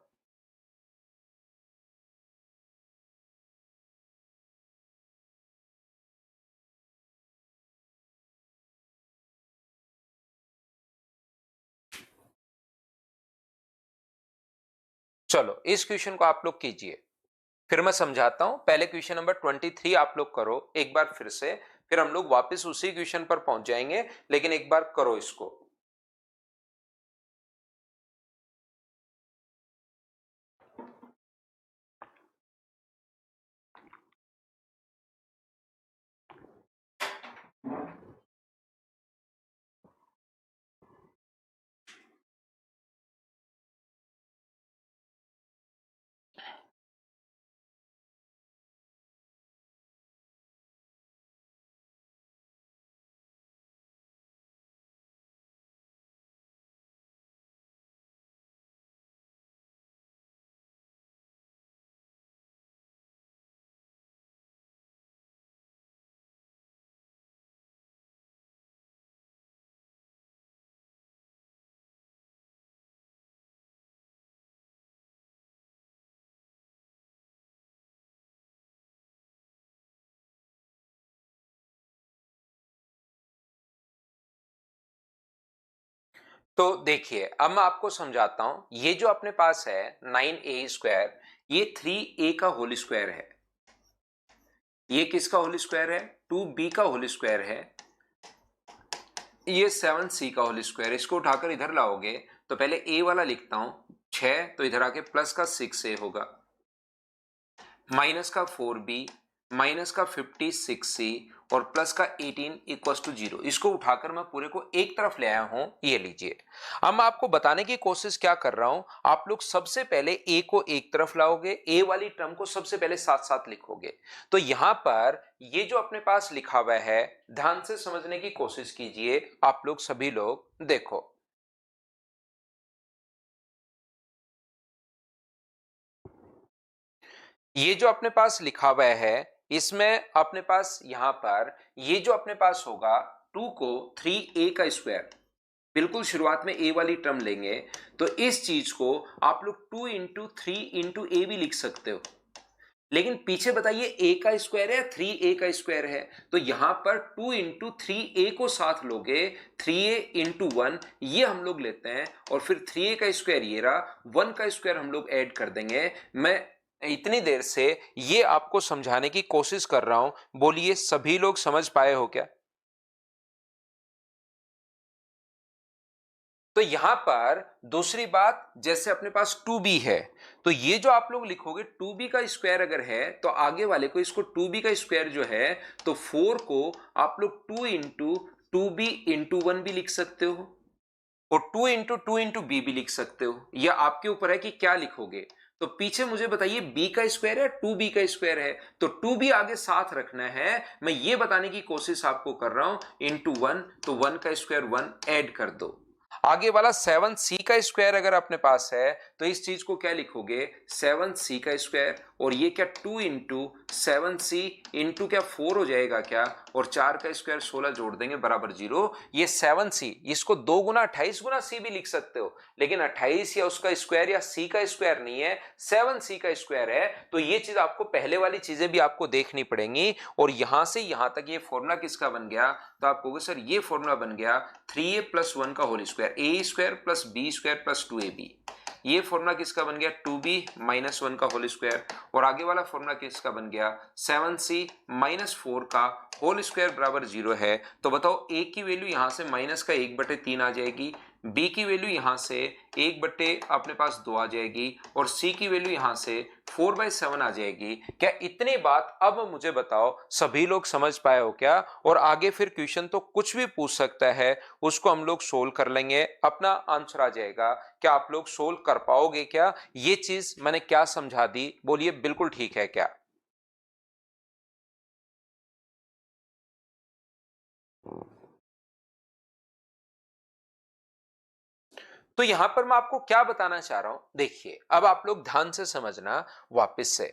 चलो इस क्वेश्चन को आप लोग कीजिए, फिर मैं समझाता हूं। पहले क्वेश्चन नंबर 23 आप लोग करो एक बार फिर से, फिर हम लोग वापस उसी क्वेश्चन पर पहुंच जाएंगे, लेकिन एक बार करो इसको। तो देखिए अब मैं आपको समझाता हूं, ये जो अपने पास है 9a² ये 3a का होल स्क्वायर है। ये किसका होल स्क्वायर है? 2b का होल स्क्वायर है। ये 7c का होल स्क्वायर। इसको उठाकर इधर लाओगे तो पहले a वाला लिखता हूं 6, तो इधर आके प्लस का 6a होगा, माइनस का 4b, माइनस का 56c और प्लस का 18 इक्वल्स टू 0। इसको उठाकर मैं पूरे को एक तरफ ले आया हूं, ये लीजिए। अब मैं आपको बताने की कोशिश क्या कर रहा हूं, आप लोग सबसे पहले a को एक तरफ लाओगे, a वाली टर्म को सबसे पहले साथ साथ लिखोगे। तो यहां पर ये जो अपने पास लिखा हुआ है, ध्यान से समझने की कोशिश कीजिए आप लोग सभी लोग। देखो ये जो अपने पास लिखा हुआ है, इसमें अपने पास यहां पर ये जो अपने पास होगा 2 को 3a का स्क्वायर, बिल्कुल शुरुआत में a वाली टर्म लेंगे तो इस चीज को आप लोग 2 इंटू 3 इंटू ए भी लिख सकते हो। लेकिन पीछे बताइए a का स्क्वायर है 3a का स्क्वायर है, तो यहां पर 2 इंटू 3a को साथ लोगे, 3a इंटू 1 ये हम लोग लेते हैं और फिर 3a का स्क्वायर ये रहा, 1 का स्क्वायर हम लोग ऐड कर देंगे। मैं इतनी देर से ये आपको समझाने की कोशिश कर रहा हूं, बोलिए सभी लोग समझ पाए हो क्या? तो यहां पर दूसरी बात, जैसे अपने पास 2b है तो ये जो आप लोग लिखोगे 2b का स्क्वायर अगर है तो आगे वाले को इसको 2b का स्क्वायर जो है तो 4 को आप लोग 2 इंटू 2b इंटू 1 भी लिख सकते हो और 2 इंटू बी भी लिख सकते हो। यह आपके ऊपर है कि क्या लिखोगे। तो पीछे मुझे बताइए b का स्क्वायर है 2b का स्क्वायर है, तो 2b आगे साथ रखना है। मैं ये बताने की कोशिश आपको कर रहा हूं, इंटू 1 तो 1 का स्क्वायर 1 ऐड कर दो। आगे वाला 7c का स्क्वायर अगर अपने पास है तो इस चीज को क्या लिखोगे 7c का स्क्वायर, और ये क्या 2 इंटू 7c इंटू क्या 4 हो जाएगा क्या, और 4 का स्क्वायर 16 जोड़ देंगे बराबर 0। ये 7c, इसको 2 गुना 28 गुना c भी लिख सकते हो, लेकिन 28 या उसका स्क्वायर या c का स्क्वायर नहीं है, 7c का स्क्वायर है। तो ये चीज आपको पहले वाली चीजें भी आपको देखनी पड़ेंगी। और यहां से यहां तक ये फॉर्मूला किसका बन गया, तो आप कहोगे सर ये फॉर्मूला बन गया 3a प्लस 1 का whole square, A square plus B square plus 2ab। ये फॉर्मूला किसका बन गया 2b माइनस 1 का होल स्क्वायर, और आगे वाला फॉर्मूला किसका बन गया 7c माइनस 4 का होल स्क्वायर बराबर 0 है। तो बताओ a की वैल्यू यहां से माइनस का 1/3 आ जाएगी, b की वैल्यू यहां से 1 अपने पास 2 आ जाएगी, और c की वैल्यू यहां से 4/7 आ जाएगी। क्या इतनी बात अब मुझे बताओ सभी लोग समझ पाए हो क्या? और आगे फिर क्वेश्चन तो कुछ भी पूछ सकता है, उसको हम लोग सोल्व कर लेंगे, अपना आंसर आ जाएगा। क्या आप लोग सोल्व कर पाओगे क्या? ये चीज मैंने क्या समझा दी, बोलिए बिल्कुल ठीक है क्या? तो यहां पर मैं आपको क्या बताना चाह रहा हूं, देखिए अब आप लोग ध्यान से समझना वापस से।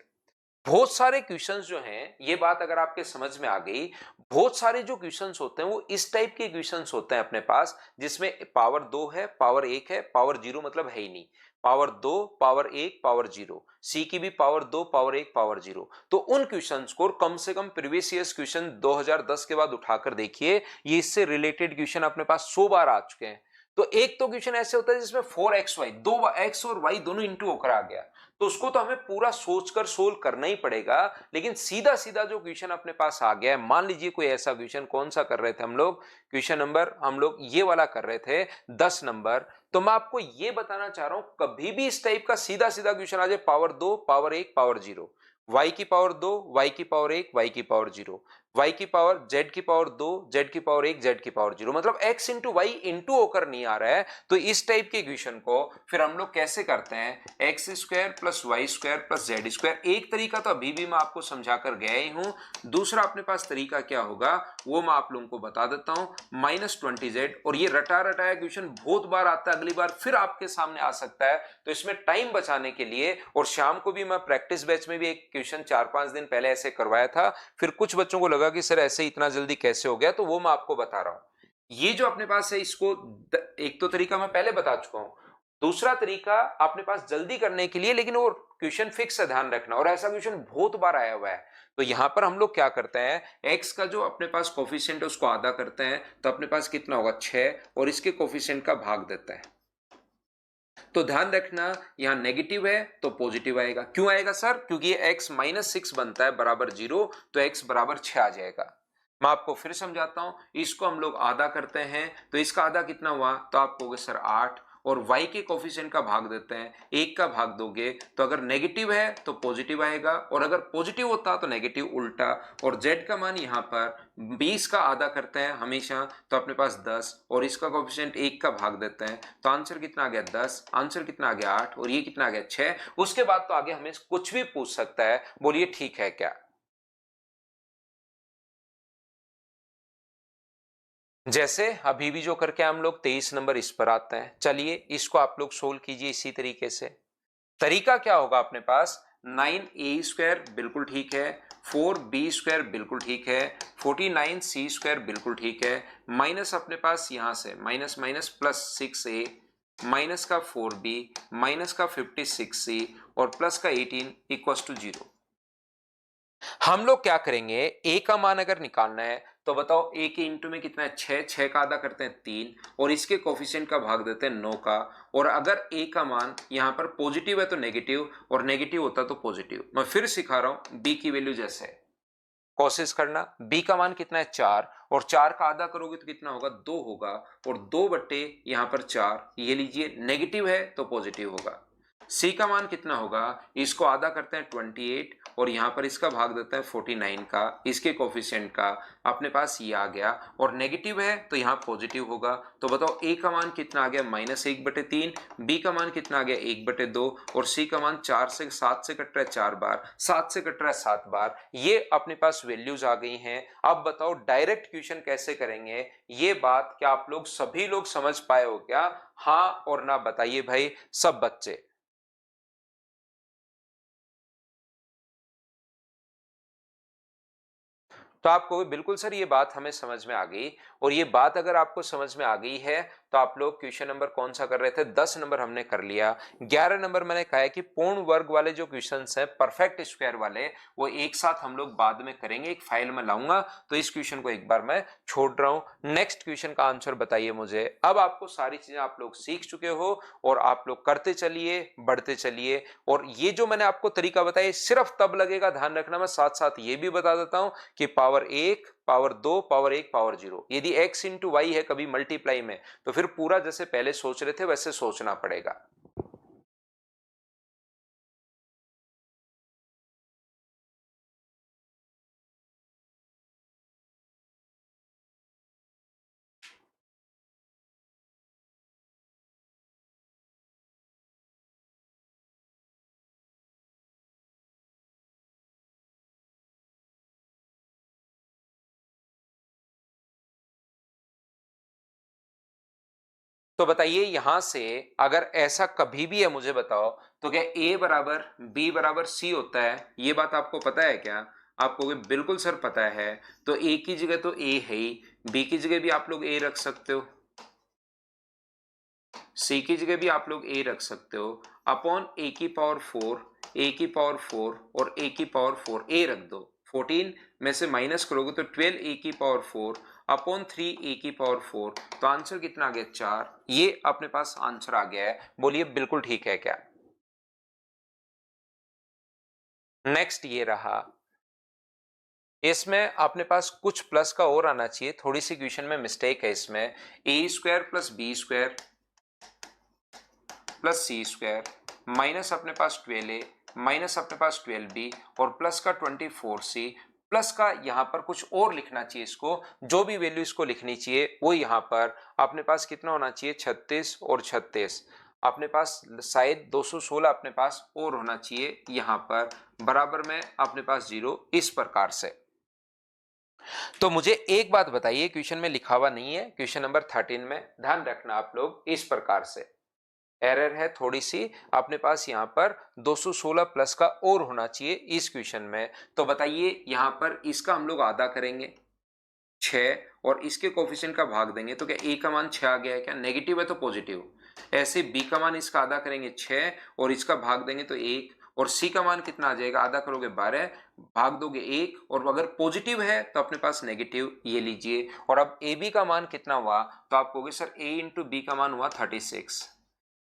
बहुत सारे क्वेश्चंस जो हैं, ये बात अगर आपके समझ में आ गई, बहुत सारे जो क्वेश्चंस होते हैं वो इस टाइप के क्वेश्चंस होते हैं अपने पास, जिसमें पावर 2 है, पावर 1 है, पावर 0 मतलब है ही नहीं, पावर 2 पावर 1 पावर 0, सी की भी पावर 2 पावर 1 पावर 0। तो उन क्वेश्चंस को कम से कम प्रीवियस ईयर्स क्वेश्चन 2010 के बाद उठाकर देखिए, ये इससे रिलेटेड क्वेश्चन अपने पास 100 बार आ चुके हैं। तो एक तो क्वेश्चन ऐसे होता है जिसमें 4xy, दो एक्स और वाई दोनों इंटू होकर आ गया, तो उसको तो हमें पूरा सोचकर सोल्व करना ही पड़ेगा। लेकिन सीधा सीधा जो क्वेश्चन अपने पास आ गया है, मान लीजिए कोई ऐसा क्वेश्चन, कौन सा कर रहे थे हम लोग, क्वेश्चन नंबर हम लोग ये वाला कर रहे थे 10 नंबर। तो मैं आपको ये बताना चाह रहा हूं, कभी भी इस टाइप का सीधा सीधा क्वेश्चन आ जाए, पावर 2 पावर 1 पावर 0, y की पावर 2 y की पावर 1 y की पावर 0, y की पावर z की पावर 2 z की पावर 1 z की पावर 0, मतलब x इंटू वाई इंटू होकर नहीं आ रहा है। तो इस टाइप के क्वेश्चन को फिर हम लोग कैसे करते हैं, X square plus Y square plus Z square. एक तरीका तो अभी भी मैं आपको समझा कर गया ही हूं, दूसरा अपने पास तरीका क्या होगा वो मैं आप लोगों को बता देता हूं, -20z। और ये रटा रटाया क्वेश्चन बहुत बार आता है, अगली बार फिर आपके सामने आ सकता है। तो इसमें टाइम बचाने के लिए, और शाम को भी मैं प्रैक्टिस बैच में भी एक क्वेश्चन 4-5 दिन पहले ऐसे करवाया था, फिर कुछ बच्चों को लगा कि सर ऐसे इतना जल्दी कैसे हो गया, तो वो मैं आपको बता रहा हूं। ये जो अपने पास है इसको एक तो तरीका मैं पहले बता चुका हूं, दूसरा तरीका अपने पास जल्दी करने के लिए, लेकिन वो क्वेश्चन फिक्स है, ध्यान रखना, और ऐसा क्वेश्चन बहुत बार आया हुआ है। तो यहां पर हम लोग क्या करते हैं, x का जो अपने पास कोफिशिएंट है उसको आधा करते हैं, तो अपने पास कितना होगा 6, और इसके कोफिशिएंट का भाग देता है। तो ध्यान रखना यहां नेगेटिव है तो पॉजिटिव आएगा। क्यों आएगा सर? क्योंकि ये x -6 बनता है बराबर 0, तो x बराबर 6 आ जाएगा। मैं आपको फिर समझाता हूं, इसको हम लोग आधा करते हैं, तो इसका आधा कितना हुआ, तो आप कहोगे सर 8, और y के कोफिशिएंट का भाग देते हैं, 1 का भाग दोगे तो अगर नेगेटिव है तो पॉजिटिव आएगा, और अगर पॉजिटिव होता तो नेगेटिव उल्टा। और z का मान यहां पर 20 का आधा करते हैं हमेशा, तो अपने पास 10, और इसका कोफिशिएंट 1 का भाग देते हैं, तो आंसर कितना आ गया 10, आंसर कितना आ गया 8, और ये कितना आ गया 6। उसके बाद तो आगे हमें कुछ भी पूछ सकता है, बोलिए ठीक है क्या? जैसे अभी भी जो करके हम लोग 23 नंबर इस पर आते हैं, चलिए इसको आप लोग सोल्व कीजिए इसी तरीके से। तरीका क्या होगा अपने पास, 9a² बिल्कुल ठीक है, 4b² बिल्कुल ठीक है, 49c² बिल्कुल ठीक है, माइनस अपने पास यहां से minus minus plus 6a, minus का 4b, माइनस का 56c, और प्लस का 18 इक्वल्स टू 0। हम लोग क्या करेंगे, a का मान अगर निकालना है तो बताओ a के इंटू में कितना है 6, 6 का आधा करते हैं 3, और इसके कोफिशिएंट का भाग देते हैं 9 का। और अगर a का मान यहां पर पॉजिटिव है तो नेगेटिव, और नेगेटिव होता तो पॉजिटिव। मैं फिर सिखा रहा हूं, b की वैल्यू जैसे है, कोशिश करना, b का मान कितना है 4, और 4 का आधा करोगे तो कितना होगा 2 होगा, और 2 बट्टे यहां पर 4, ये लीजिए नेगेटिव है तो पॉजिटिव होगा। c का मान कितना होगा, इसको आधा करते हैं 28, और यहां पर इसका भाग देता है 49 का, इसके कोफिशिएंट का, अपने पास ये आ गया, और नेगेटिव है तो यहां पॉजिटिव होगा। तो बताओ a का मान कितना आ गया -1/3, b का मान कितना आ गया 1/2, और c का मान 4 से 7 से कट रहा है 4 बार, 7 से कट रहा है 7 बार। ये अपने पास वैल्यूज आ गई हैं। अब बताओ डायरेक्ट क्वेश्चन कैसे करेंगे, ये बात क्या आप लोग सभी लोग समझ पाए हो क्या? हाँ और ना बताइए भाई सब बच्चे। तो आपको बिल्कुल सर ये बात हमें समझ में आ गई, और ये बात अगर आपको समझ में आ गई है तो आप लोग क्वेश्चन नंबर कौन सा कर रहे थे, 10 नंबर हमने कर लिया। 11 नंबर मैंने कहा है कि पूर्ण वर्ग वाले जो क्वेश्चंस हैं, परफेक्ट स्क्वायर वाले, वो एक साथ हम लोग बाद में करेंगे, एक फाइल में लाऊंगा, तो इस क्वेश्चन को एक बार मैं छोड़ रहा हूं। नेक्स्ट क्वेश्चन का आंसर बताइए मुझे। अब आपको सारी चीजें आप लोग सीख चुके हो, और आप लोग करते चलिए, बढ़ते चलिए। और ये जो मैंने आपको तरीका बताया सिर्फ तब लगेगा, ध्यान रखना, मैं साथ साथ ये भी बता देता हूं कि पावर 1, पावर 2, पावर 1, पावर 0, यदि x इंटू वाई है कभी मल्टीप्लाई में, तो फिर पूरा जैसे पहले सोच रहे थे वैसे सोचना पड़ेगा। तो बताइए यहां से अगर ऐसा कभी भी है मुझे बताओ, तो क्या a बराबर b बराबर c होता है? ये बात आपको पता है क्या? आप कहोगे बिल्कुल सर पता है। तो a की जगह तो a है ही, b की जगह भी आप लोग a रख सकते हो, c की जगह भी आप लोग a रख सकते हो, अपॉन a की पावर 4, a की पावर 4, और a की पावर 4 a रख दो। 14 में से माइनस करोगे तो 12 a की पावर 4 अपॉन 3 a की पावर 4, तो आंसर कितना आ गया 4। ये अपने पास आंसर आ गया है, बोलिए बिल्कुल ठीक है क्या? नेक्स्ट ये रहा, इसमें अपने पास कुछ प्लस का और आना चाहिए, थोड़ी सी क्वेश्चन में मिस्टेक है इसमें। a² plus b² plus c² minus अपने पास 12a माइनस अपने पास 12b, और प्लस का 24c, प्लस का यहां पर कुछ और लिखना चाहिए, इसको जो भी वैल्यू इसको लिखनी चाहिए वो यहां पर अपने पास कितना होना चाहिए 36 और 36, अपने पास शायद 216 अपने पास और होना चाहिए यहां पर, बराबर में अपने पास 0, इस प्रकार से। तो मुझे एक बात बताइए, क्वेश्चन में लिखा हुआ नहीं है, क्वेश्चन नंबर 13 में, ध्यान रखना आप लोग, इस प्रकार से एरर है थोड़ी सी, अपने पास यहां पर 216 प्लस का और होना चाहिए इस क्वेश्चन में। तो बताइए यहां पर इसका हम लोग आधा करेंगे 6, और इसके कोफिशिएंट का भाग देंगे, तो क्या a का मान 6 आ गया है क्या? नेगेटिव है तो पॉजिटिव, ऐसे b का मान इसका आधा करेंगे 6 और इसका भाग देंगे तो 1 और c का मान कितना आ जाएगा, आधा करोगे 12 भाग दोगे 1 और अगर पॉजिटिव है तो अपने पास नेगेटिव ये लीजिए। और अब ab का मान कितना हुआ तो आप कहोगे सर a इंटू बी का मान हुआ 36,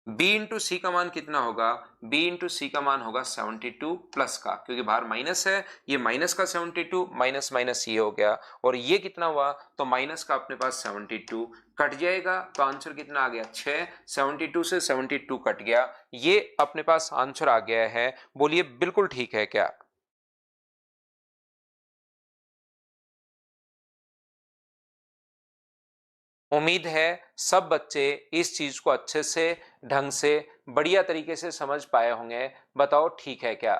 b इंटू सी का मान कितना होगा, b इंटू सी का मान होगा 72 प्लस का, क्योंकि बाहर माइनस है, ये माइनस का 72 माइनस माइनस ये हो गया और ये कितना हुआ तो माइनस का अपने पास 72 कट जाएगा तो आंसर कितना आ गया 6, 72 से 72 कट गया, ये अपने पास आंसर आ गया है। बोलिए बिल्कुल ठीक है क्या? उम्मीद है सब बच्चे इस चीज को अच्छे से, ढंग से, बढ़िया तरीके से समझ पाए होंगे। बताओ ठीक है क्या?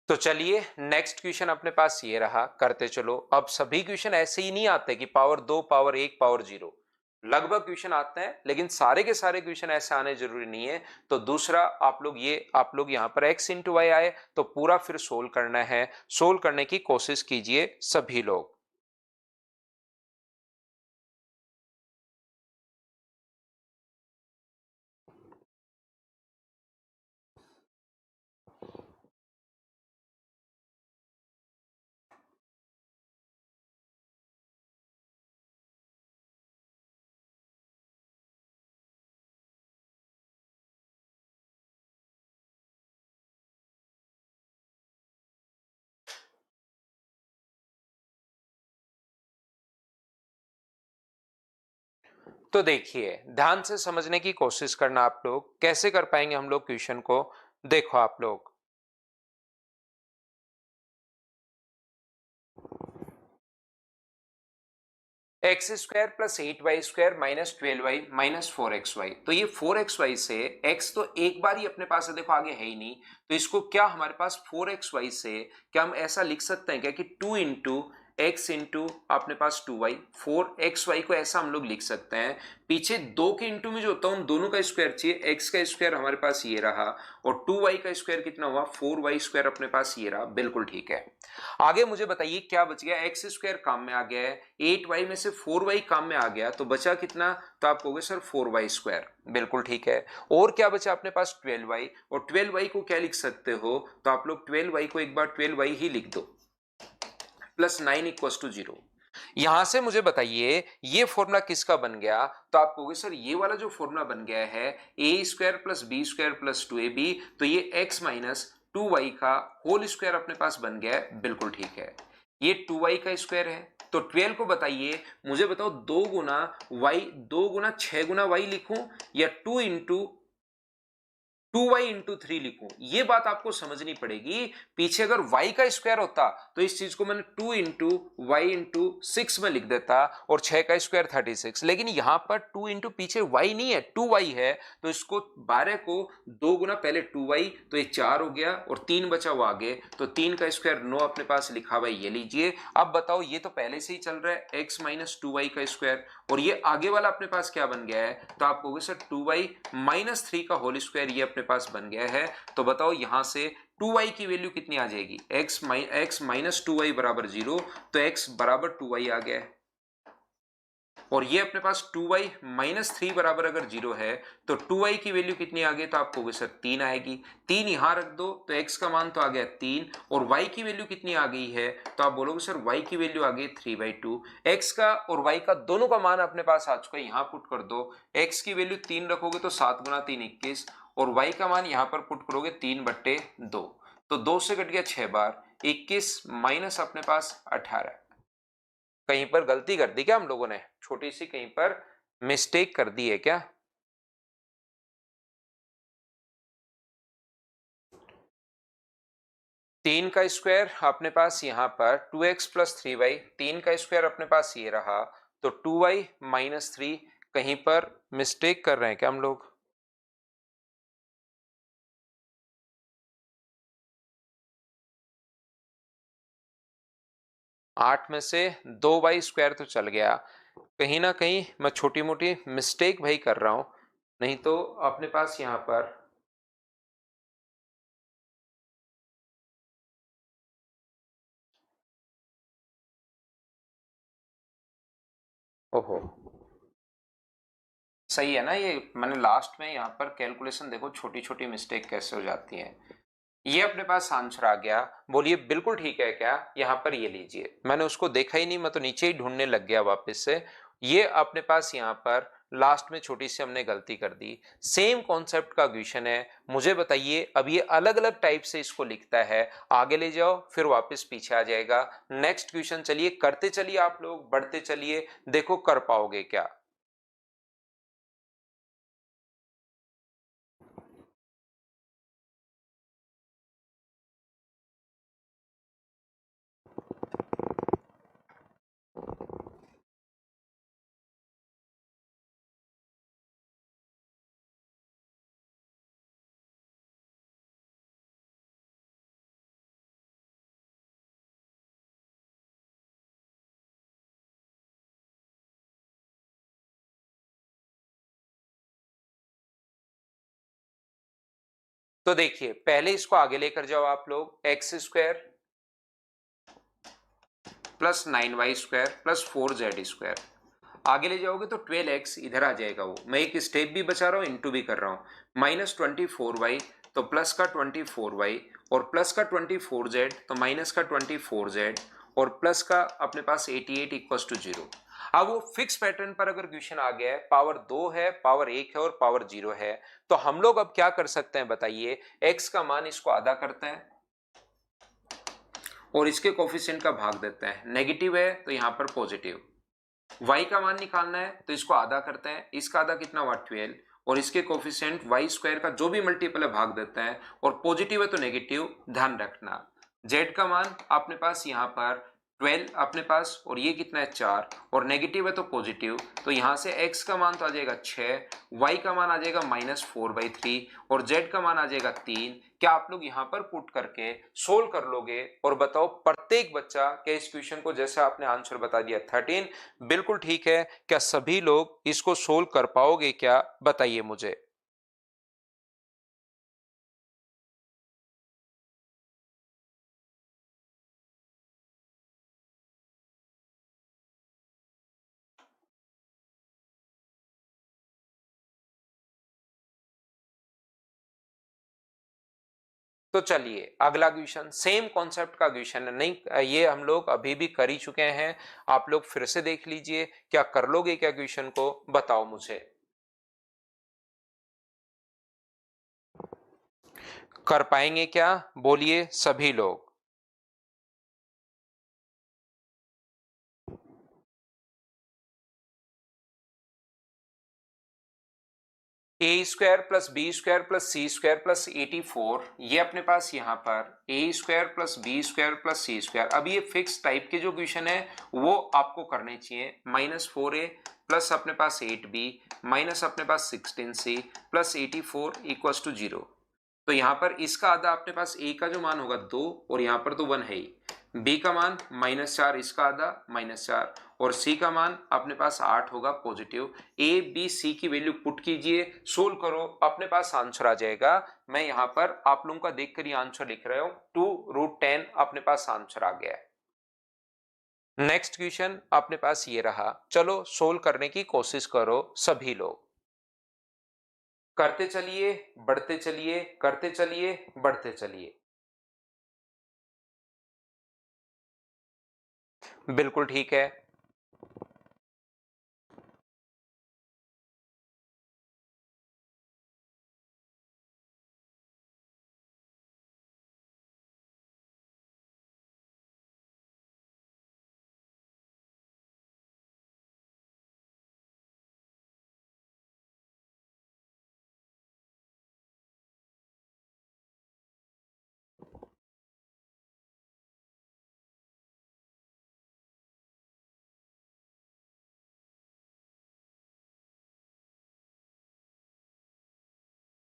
तो चलिए नेक्स्ट क्वेश्चन अपने पास ये रहा, करते चलो। अब सभी क्वेश्चन ऐसे ही नहीं आते कि पावर 2 पावर 1 पावर 0, लगभग क्वेश्चन आते हैं लेकिन सारे के सारे क्वेश्चन ऐसे आने जरूरी नहीं है। तो दूसरा आप लोग यहाँ पर x इंटू वाई आए तो पूरा फिर सोल्व करना है, सोल्व करने की कोशिश कीजिए सभी लोग। तो देखिए ध्यान से समझने की कोशिश करना, आप लोग कैसे कर पाएंगे हम लोग क्वेश्चन को। देखो आप लोग, x square plus 8y² minus 12y minus 4xy, तो ये 4xy से x तो एक बार ही अपने पास है, देखो आगे है ही नहीं, तो इसको क्या हमारे पास 4xy से क्या हम ऐसा लिख सकते हैं क्या कि 2 इंटू एक्स इंटू अपने पास 2y, 4xy को ऐसा हम लोग लिख सकते हैं। पीछे दो के इंटू में जो होता है उन दोनों का स्क्वायर चाहिए, x का स्क्वायर हमारे पास ये रहा और 2y का स्क्वायर कितना हुआ 4y² अपने पास ये रहा, बिल्कुल ठीक है। आगे मुझे बताइए क्या बच गया, एक्स स्क्वायर काम में आ गया है, 8y में से 4y काम में आ गया तो बचा कितना, तो आप कहोगे सर 4y², बिल्कुल ठीक है। और क्या बचा अपने पास 12y, और 12y को क्या लिख सकते हो तो आप लोग 12y को एक बार 12y ही लिख दो, प्लस 9 इक्वल टू 0। यहां से मुझे बताइए ये फॉर्मूला किसका बन गया, तो आप कहोगे सर ये वाला जो फॉर्मूला बन गया है a² plus b² plus 2ab, तो ये x माइनस 2y का होल स्क्वायर अपने पास बन गया है, बिल्कुल ठीक है। ये 2y का स्क्वायर है, तो 12 को बताइए, मुझे बताओ 2 गुना y, 2 गुना 6 गुना y लिखूं या 2 इंटू 2y इंटू 3 लिखूं, ये बात आपको समझनी पड़ेगी। पीछे अगर y का स्क्वायर होता तो इस चीज को मैंने 2 इंटू वाई इंटू 6 में लिख देता और 6 का स्क्वायर 36, लेकिन यहां पर 2 इंटू पीछे y नहीं है 2y है, तो इसको 12 को 2 गुना पहले 2y, तो ये 4 हो गया और 3 बचा हुआ आगे, तो 3 का स्क्वायर 9 अपने पास लिखा हुआ है, ये लीजिए। अब बताओ ये तो पहले से ही चल रहा है x माइनस 2y का स्क्वायर, और ये आगे वाला अपने पास क्या बन गया है, तो आप कहोगे सर 2y माइनस 3 का होल स्क्वायर ये अपने पास बन गया है। तो बताओ यहां से 2y की वैल्यू कितनी आ जाएगी, x माइनस 2y बराबर 0, तो x बराबर 2y आ गया है। और ये अपने पास 2y माइनस 3 बराबर अगर 0 है तो 2y की वैल्यू कितनी आ गई, तो आप कहोगे सर 3 आएगी, 3 यहां रख दो तो x का मान तो आ गया 3, और y की वैल्यू कितनी आ गई है, तो आप बोलोगे सर y की वैल्यू आ गई 3/2। x का और y का दोनों का मान अपने पास आ चुका है, यहां पुट कर दो, x की वैल्यू 3 रखोगे तो 7 गुना 3 21, और y का मान यहां पर पुट करोगे 3/2, तो 2 से कट गया 6 बार, 21 माइनस अपने पास 18। कहीं पर गलती कर दी क्या हम लोगों ने, छोटी सी कहीं पर मिस्टेक कर दी है क्या? 3 का स्क्वायर अपने पास यहां पर 2x प्लस 3y, 3 का स्क्वायर अपने पास ये रहा, तो 2y माइनस 3, कहीं पर मिस्टेक कर रहे हैं क्या हम लोग? आठ में से 2y² तो चल गया, कहीं ना कहीं मैं छोटी मोटी मिस्टेक भाई कर रहा हूं, नहीं तो अपने पास यहां पर ओहो, सही है ना। ये मैंने लास्ट में यहाँ पर कैलकुलेशन देखो, छोटी छोटी मिस्टेक कैसे हो जाती है। ये अपने पास आंसर आ गया। बोलिए बिल्कुल ठीक है क्या? यहाँ पर ये लीजिए, मैंने उसको देखा ही नहीं, मैं तो नीचे ही ढूंढने लग गया वापस से। ये अपने पास यहाँ पर लास्ट में छोटी सी हमने गलती कर दी। सेम कॉन्सेप्ट का क्वेश्चन है। मुझे बताइए, अब ये अलग अलग टाइप से इसको लिखता है, आगे ले जाओ फिर वापस पीछे आ जाएगा। नेक्स्ट क्वेश्चन चलिए करते चलिए, आप लोग बढ़ते चलिए, देखो कर पाओगे क्या। तो देखिए, पहले इसको आगे लेकर जाओ आप लोग, x square plus 9y² plus 4z²। आगे ले जाओगे तो 12x इधर आ जाएगा। वो मैं एक स्टेप भी बचा रहा हूं, इंटू भी कर रहा हूं। माइनस 24y तो प्लस का 24y, और प्लस का 24z तो माइनस का 24z, और प्लस का अपने पास 88 इक्वल टू 0। अब वो फिक्स पैटर्न पर अगर क्वेश्चन आ गया है, पावर 2 है, पावर 1 है और पावर 0 है, तो हम लोग अब क्या कर सकते हैं बताइए। x का मान इसको आधा करते हैं और इसके कोफिशिएंट का भाग देते हैं। नेगेटिव है तो यहां पर पॉजिटिव। y का मान निकालना है तो इसको आधा करते हैं, इसका आधा कितना हुआ 12, और इसके कोफिशिएंट y² का जो भी मल्टीपल है भाग देते हैं, और पॉजिटिव है तो नेगेटिव, ध्यान रखना। z का मान अपने पास यहाँ पर 12 अपने पास, और ये कितना है 4, और नेगेटिव है तो पॉजिटिव, तो यहां से x का मान तो आ जाएगा 6, y का मान आ जाएगा -4/3, और z का मान आ जाएगा 3। क्या आप लोग यहां पर पुट करके सोल्व कर लोगे? और बताओ प्रत्येक बच्चा क्या इस क्वेश्चन को, जैसे आपने आंसर बता दिया 13, बिल्कुल ठीक है, क्या सभी लोग इसको सोल्व कर पाओगे क्या? बताइए मुझे। तो चलिए अगला क्वेश्चन, सेम कॉन्सेप्ट का क्वेश्चन है। नहीं, ये हम लोग अभी भी कर ही चुके हैं, आप लोग फिर से देख लीजिए। क्या कर लोगे क्या क्वेश्चन को? बताओ मुझे। कर पाएंगे क्या? बोलिए सभी लोग। a² plus b² plus c² plus 84, ये अपने पास यहाँ पर a² plus b² plus c²। अब ये फिक्स टाइप के जो क्वेश्चन है वो आपको करने चाहिए। -4a प्लस अपने पास 8b माइनस अपने पास 16c प्लस 84 इक्वल्स टू 0। तो यहाँ पर इसका आधा अपने पास a का जो मान होगा 2, और यहाँ पर तो 1 है ही। b का मान -4, इसका आधा -4, और c का मान अपने पास 8 होगा पॉजिटिव। a b c की वैल्यू पुट कीजिए, सोल्व करो, अपने पास आंसर आ जाएगा। मैं यहाँ पर आप लोगों का देखकर ये आंसर लिख रहा हूं, 2√10 अपने पास आंसर आ गया है। नेक्स्ट क्वेश्चन अपने पास ये रहा, चलो सोल्व करने की कोशिश करो सभी लोग। करते चलिए, बढ़ते चलिए, करते चलिए, बढ़ते चलिए। बिल्कुल ठीक है।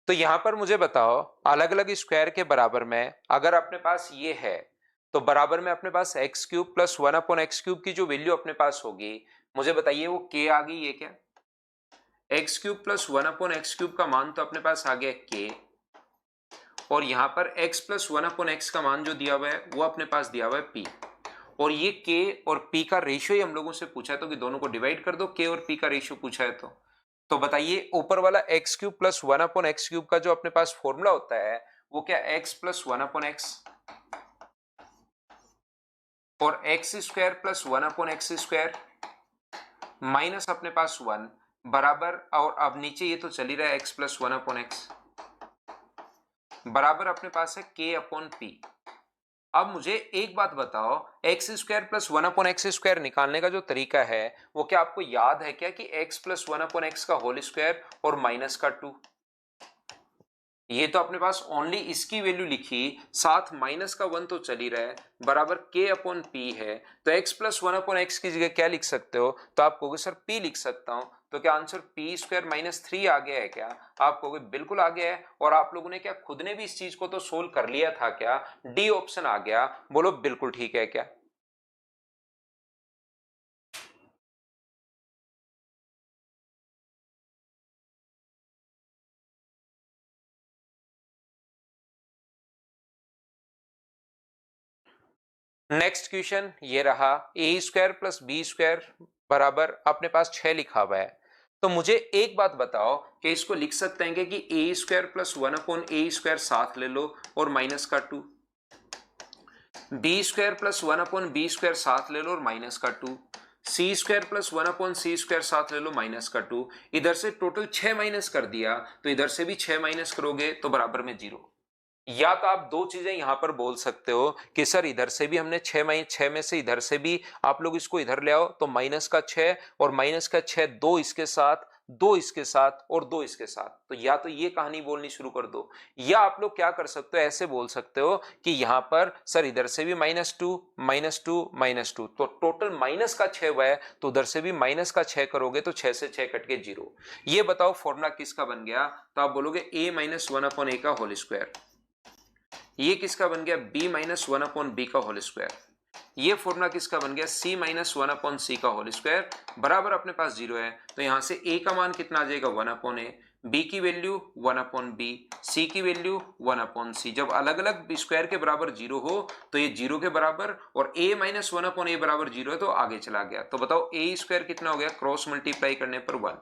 तो यहां पर मुझे बताओ, अलग अलग स्क्वायर के बराबर में अगर अपने पास ये है, तो बराबर में अपने पास x³ प्लस 1/x³ की जो वैल्यू अपने पास होगी, मुझे बताइए वो k आ गई है क्या? x³ प्लस 1/x³ का मान तो अपने पास आ गया k, और यहां पर x प्लस 1/x का मान जो दिया हुआ है वो अपने पास दिया हुआ है p, और ये के और पी का रेशियो ही हम लोगों से पूछा है, तो कि दोनों को डिवाइड कर दो, के और पी का रेशियो पूछा है तो बताइए ऊपर वाला X cube plus one upon X cube का जो अपने पास फॉर्मूला होता है वो क्या X plus one upon X और X square plus one upon X square minus अपने पास वन बराबर, और अब नीचे ये तो चल ही रहा है x plus one upon x बराबर अपने पास है के अपॉन पी। अब मुझे एक बात बताओ, x square plus one upon X square निकालने का जो तरीका है वो क्या आपको याद है क्या कि x plus one upon x का होल स्क्वायर और माइनस का 2, ये तो अपने पास ओनली इसकी वैल्यू लिखी, साथ माइनस का 1 तो चल ही रहा है बराबर के अपॉन पी है। तो x plus one upon x की जगह क्या लिख सकते हो, तो आप कहोगे सर p लिख सकता हूं, तो क्या आंसर पी स्क्वायर माइनस 3 आ गया है क्या? आप कहोगे बिल्कुल आ गया है। और आप लोगों ने क्या खुद ने भी इस चीज को तो सोल्व कर लिया था क्या? डी ऑप्शन आ गया। बोलो बिल्कुल ठीक है क्या? नेक्स्ट क्वेश्चन ये रहा, ए स्क्वायर प्लस बी स्क्वायर बराबर अपने पास 6 लिखा हुआ है। तो मुझे एक बात बताओ कि इसको लिख सकते हैं कि A square plus one upon A square साथ ले लो और माइनस का 2, B square plus one upon B square साथ ले लो और माइनस का 2, C square plus one upon C square साथ ले लो माइनस का 2। इधर से टोटल 6 माइनस कर दिया तो इधर से भी 6 माइनस करोगे तो बराबर में 0। या तो आप दो चीजें यहां पर बोल सकते हो कि सर इधर से भी हमने 6 में से इधर से भी आप लोग इसको इधर ले आओ तो माइनस का 6 और माइनस का 6 दो इसके साथ, दो इसके साथ और दो इसके साथ, तो या तो ये कहानी बोलनी शुरू कर दो। या आप लोग क्या कर सकते हो, ऐसे बोल सकते हो कि यहां पर सर इधर से भी -2 -2 -2 तो टोटल माइनस का 6 हुआ है, तो उधर से भी माइनस का 6 करोगे तो 6 से 6 कट के 0। ये बताओ फॉर्मूला किसका बन गया? तो आप बोलोगे a minus one upon A का होल स्क्वायर। ये किसका बन गया? b minus one upon B का होल स्क्वायर। ये फॉर्मूला किसका बन गया? c minus one upon C का होल स्क्वायर बराबर अपने पास 0 है। तो यहां से a का मान कितना आ जाएगा? 1 अपॉन ए, b की वैल्यू 1 अपॉन बी, c की वैल्यू 1 अपॉन सी। जब अलग अलग स्क्वायर के बराबर 0 हो तो ये 0 के बराबर, और a माइनस वन अपॉन ए बराबर 0 है तो आगे चला गया। तो बताओ a स्क्वायर कितना हो गया? क्रॉस मल्टीप्लाई करने पर 1,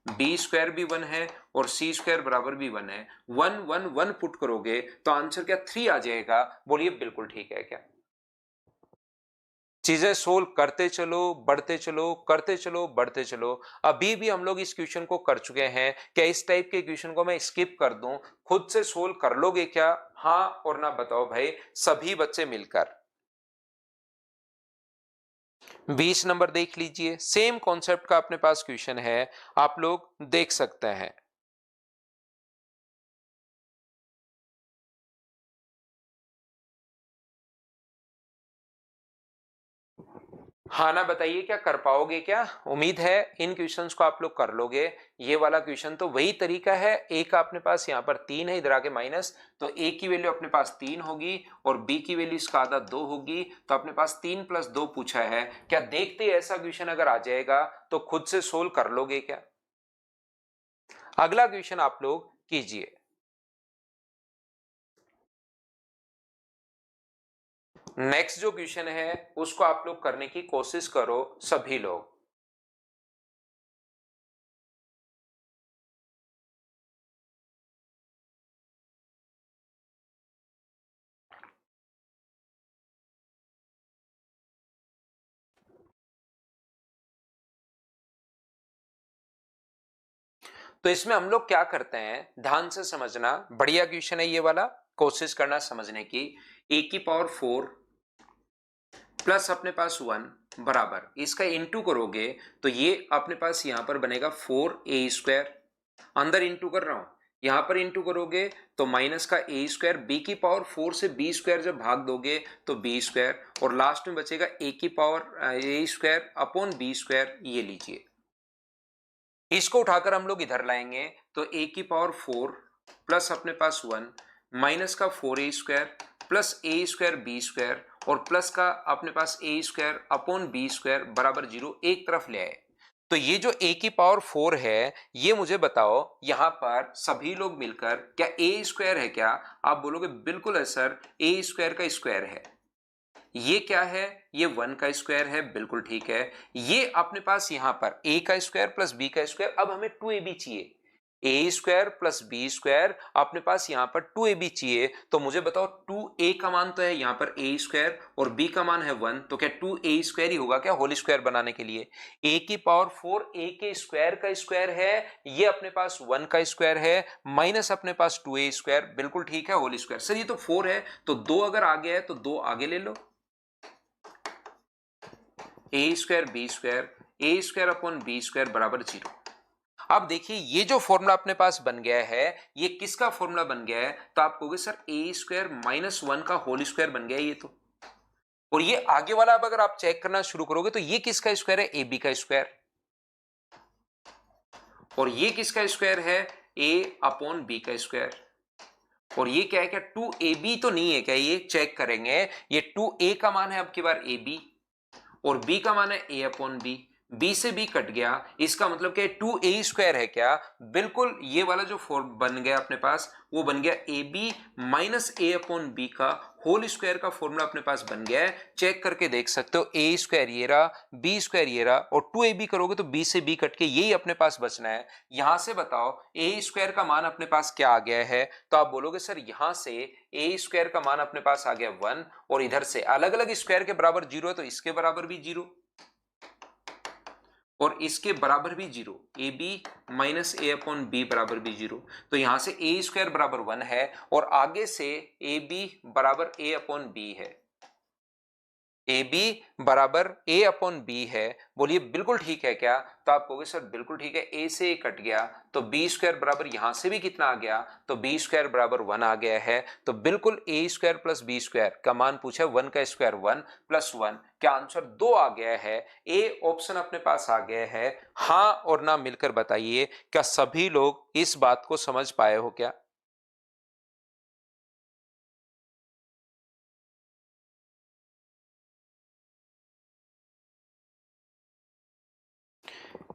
बी स्क्वायर भी 1 है और सी स्क्वायर बराबर भी 1 है। 1 1 1 पुट करोगे तो आंसर क्या 3 आ जाएगा? बोलिए बिल्कुल ठीक है क्या? चीजें सोल्व करते चलो, बढ़ते चलो, करते चलो, बढ़ते चलो। अभी भी हम लोग इस क्वेश्चन को कर चुके हैं। क्या इस टाइप के क्वेश्चन को मैं स्किप कर दूं? खुद से सोल्व कर लोगे क्या? हाँ और ना बताओ भाई, सभी बच्चे मिलकर। 20 नंबर देख लीजिए, सेम कॉन्सेप्ट का अपने पास क्वेश्चन है, आप लोग देख सकते हैं। हाँ ना बताइए, क्या कर पाओगे क्या? उम्मीद है इन क्वेश्चंस को आप लोग कर लोगे। ये वाला क्वेश्चन तो वही तरीका है, ए का अपने पास यहाँ पर 3 है, इधर आके माइनस, तो ए की वैल्यू अपने पास 3 होगी और बी की वैल्यू इसका आधा 2 होगी, तो अपने पास 3 प्लस 2 पूछा है। क्या देखते ही ऐसा क्वेश्चन अगर आ जाएगा तो खुद से सोल्व कर लोगे क्या? अगला क्वेश्चन आप लोग कीजिए। नेक्स्ट जो क्वेश्चन है उसको आप लोग करने की कोशिश करो सभी लोग। तो इसमें हम लोग क्या करते हैं, ध्यान से समझना, बढ़िया क्वेश्चन है ये वाला, कोशिश करना समझने की। ए की पावर 4 प्लस अपने पास 1 बराबर, इसका इंटू करोगे तो ये अपने पास यहां पर बनेगा 4a स्क्वायर, अंदर इंटू कर रहा हूं, यहां पर इंटू करोगे तो माइनस का a स्क्वायर, b की पावर 4 से b स्क्वायर जब भाग दोगे तो b स्क्वायर, और लास्ट में बचेगा a की power a square upon b square. ये लीजिए, इसको उठाकर हम लोग इधर लाएंगे तो a की पावर 4 प्लस अपने पास 1 माइनस का 4a square plus a square b square और प्लस का अपने पास a square upon b square बराबर 0 एक तरफ ले आए। तो ये जो a की पावर 4 है, ये मुझे बताओ यहां पर सभी लोग मिलकर क्या a स्क्वायर है क्या? आप बोलोगे बिल्कुल है सर, a स्क्वायर का स्क्वायर है। ये क्या है, ये 1 का स्क्वायर है, बिल्कुल ठीक है। ये अपने पास यहां पर a का स्क्वायर प्लस b का स्क्वायर, अब हमें 2ab चाहिए। ए स्क्वायर प्लस बी स्क्वायर, अपने पास यहां पर 2ab चाहिए, तो मुझे बताओ 2a का मान तो है यहां पर a स्क्वायर और b का मान है 1, तो क्या 2a स्क्वायर ही होगा क्या होल स्क्वायर बनाने के लिए? a की पावर 4 a के स्क्वायर का स्क्वायर है, ये अपने पास 1 का स्क्वायर है, माइनस अपने पास 2a स्क्वायर, बिल्कुल ठीक है होल स्क्वायर। सर ये तो 4 है, तो 2 अगर आगे है तो 2 आगे ले लो, a square B square, a square upon B square बराबर 0। अब देखिए ये जो फॉर्मूला अपने पास बन गया है, ये किसका फॉर्मूला बन गया है? तो आप कहोगे सर ए स्क्वायर माइनस 1 का होल स्क्वायर बन गया ये तो। और ये आगे वाला अब अगर आप चेक करना शुरू करोगे तो ये किसका स्क्वायर है? ए बी का स्क्वायर। और ये किसका स्क्वायर है? ए अपॉन बी का स्क्वायर। और ये क्या है, क्या 2ab तो नहीं है क्या? ये चेक करेंगे, ये 2a का मान है अब की बार ab और b का मान है a अपॉन बी, b से b कट गया, इसका मतलब क्या 2a स्क्वायर है क्या? बिल्कुल, ये वाला जो फॉर्म बन गया अपने पास वो बन गया ab minus a upon B का होल स्क्वायर का फॉर्मूला अपने पास बन गया है। चेक करके देख सकते हो, a स्क्वायर ये रहा, b स्क्वायर ये रहा और 2ab करोगे तो b से b कट के यही अपने पास बचना है। यहां से बताओ a स्क्वायर का मान अपने पास क्या आ गया है? तो आप बोलोगे सर यहां से a स्क्वायर का मान अपने पास आ गया 1 और इधर से अलग अलग स्क्वायर के बराबर 0 है तो इसके बराबर भी 0 और इसके बराबर भी 0, A B minus A upon B बराबर भी 0। तो यहां से ए स्क्वायर बराबर 1 है और आगे से ए बी बराबर ए अपॉन बी है, ए बी बराबर ए अपॉन बी है। बोलिए बिल्कुल ठीक है क्या? तो आप कहोगे सर बिल्कुल ठीक है, ए से ए कट गया तो बी स्क्वायर बराबर यहां से भी कितना आ गया? तो बी स्क्वायर बराबर 1 आ गया है। तो बिल्कुल ए स्क्वायर प्लस बी स्क्वायर का मान पूछा, 1 का स्क्वायर 1 प्लस 1, क्या आंसर 2 आ गया है? ए ऑप्शन अपने पास आ गया है। हाँ और ना मिलकर बताइए, क्या सभी लोग इस बात को समझ पाए हो क्या?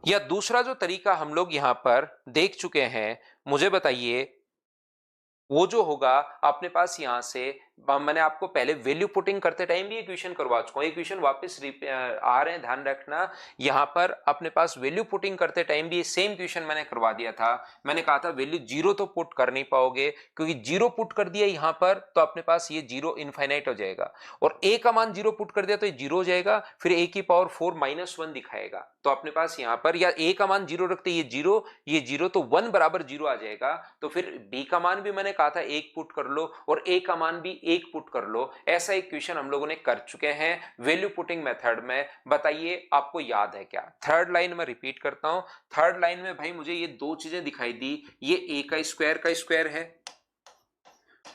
या दूसरा जो तरीका हम लोग यहां पर देख चुके हैं, मुझे बताइए वो जो होगा अपने पास यहां से, मैंने आपको पहले वैल्यू पुटिंग करते टाइम भी ये क्वेश्चन करवा चुका हूं, ये क्वेश्चन वापस आ रहे हैं, ध्यान रखना। यहां पर अपने पास वैल्यू पुटिंग करते टाइम भी ये सेम क्वेश्चन मैंने करवा दिया था। मैंने कहा था वैल्यू 0 तो पुट कर नहीं पाओगे, क्योंकि 0 पुट कर दिया यहां पर तो अपने पास ये 0 इनफाइनाइट हो जाएगा और a का मान 0 पुट कर दिया तो ये 0 हो जाएगा, फिर a की पावर 4 माइनस 1 दिखाएगा। तो अपने पास यहां पर या a का मान 0 रखते ये 0, ये 0 तो 1 बराबर 0 आ जाएगा। तो फिर b का मान भी मैंने कहा था 1 पुट कर लो और a का मान भी 1 पुट कर लो। ऐसा एक क्वेश्चन हम लोगों ने कर चुके हैं वैल्यू पुटिंग मेथड में। बताइए आपको याद है क्या? थर्ड लाइन में रिपीट करता हूं, थर्ड लाइन में भाई मुझे ये दो चीजें दिखाई दी, ये a का स्क्वायर है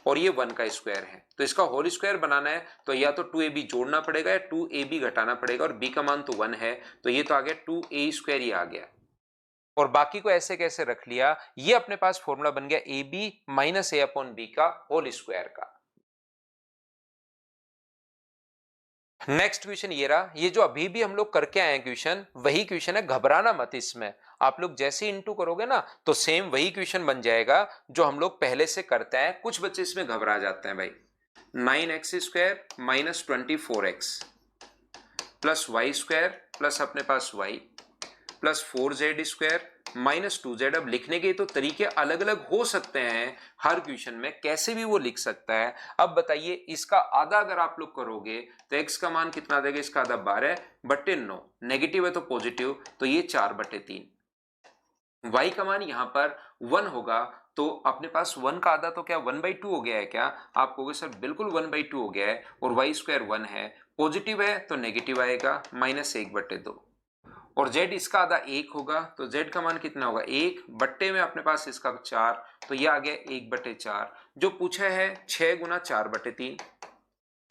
और ये 1 का स्क्वायर है, तो इसका होल स्क्वायर बनाना है तो या तो 2ab जोड़ना पड़ेगा या 2ab घटाना पड़ेगा और b का मान तो 1 है, तो ये तो आ गया 2a स्क्वायर, ही आ गया और बाकी को ऐसे कैसे रख लिया, ये अपने पास फॉर्मूला बन गया A B minus A upon B का होल स्क्वायर का। नेक्स्ट क्वेश्चन ये रहा, ये जो अभी भी हम लोग करके आए हैं क्वेश्चन, वही क्वेश्चन है, घबराना मत इसमें। आप लोग जैसे इंटू करोगे ना तो सेम वही क्वेश्चन बन जाएगा जो हम लोग पहले से करते हैं। कुछ बच्चे इसमें घबरा जाते हैं भाई। 9x square minus 24x plus Y square plus अपने पास y plus 4z square minus 2z। अब लिखने के तो तरीके अलग अलग हो सकते हैं, हर क्वेश्चन में कैसे भी वो लिख सकता है। अब बताइए इसका आधा अगर आप लोग करोगे तो x का मान कितना देगा? इसका आधा 12/9, नेगेटिव है तो पॉजिटिव, तो ये 4/3। y का मान यहां पर 1 होगा तो अपने पास 1 का आधा तो क्या 1/2 हो गया है क्या? आप कहोगे सर बिल्कुल 1/2 हो गया है और y स्क्वायर 1 है, पॉजिटिव है तो नेगेटिव आएगा -1/2 और z इसका आधा 1 होगा तो z का मान कितना होगा? 1 बट्टे में अपने पास इसका 4, तो ये आ गया 1/4। जो पूछा है 6 गुना 4/3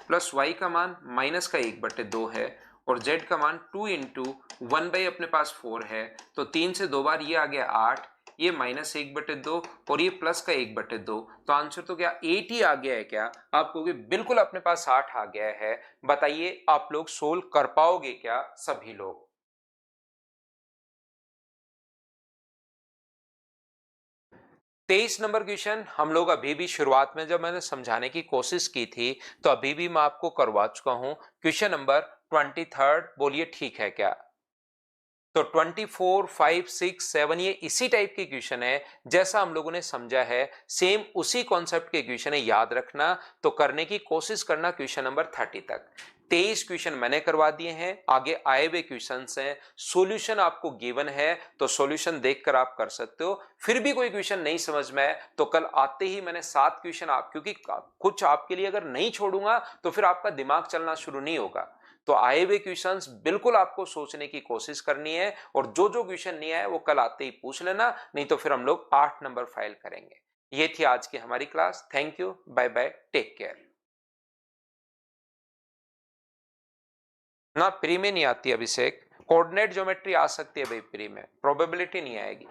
प्लस y का मान माइनस का 1/2 है और z का मान 2 इंटू 1 अपने पास 4 है, तो 3 से 2 बार ये आ गया 8, ये -1/2 और ये प्लस का 1/2, तो आंसर तो क्या 8 ही आ गया है क्या? आप कहोगे बिल्कुल अपने पास 8 आ गया है। बताइए आप लोग सोल्व कर पाओगे क्या सभी लोग? 23 नंबर क्वेश्चन हम लोग अभी भी शुरुआत में जब मैंने समझाने की कोशिश की थी तो अभी भी मैं आपको करवा चुका हूं। क्वेश्चन नंबर 23, बोलिए ठीक है क्या? तो 24, 5, 6, 7 ये इसी टाइप के क्वेश्चन है जैसा हम लोगों ने समझा है, सेम उसी कॉन्सेप्ट के क्वेश्चन है, याद रखना। तो करने की कोशिश करना क्वेश्चन नंबर 30 तक। 23 क्वेश्चन मैंने करवा दिए हैं, आगे आए हुए क्वेश्चंस हैं, सॉल्यूशन आपको गिवन है तो सॉल्यूशन देखकर आप कर सकते हो। फिर भी कोई क्वेश्चन नहीं समझ में आए तो कल आते ही मैंने 7 क्वेश्चन आप, क्योंकि कुछ आपके लिए अगर नहीं छोड़ूंगा तो फिर आपका दिमाग चलना शुरू नहीं होगा। तो आए हुए क्वेश्चंस बिल्कुल आपको सोचने की कोशिश करनी है, और जो जो क्वेश्चन नहीं आए वो कल आते ही पूछ लेना, नहीं तो फिर हम लोग 8 नंबर फाइल करेंगे। ये थी आज की हमारी class. Thank you, bye bye, take care. ना प्री में नहीं आती अभिषेक, कोऑर्डिनेट ज्योमेट्री आ सकती है भाई, प्री में प्रोबेबिलिटी नहीं आएगी।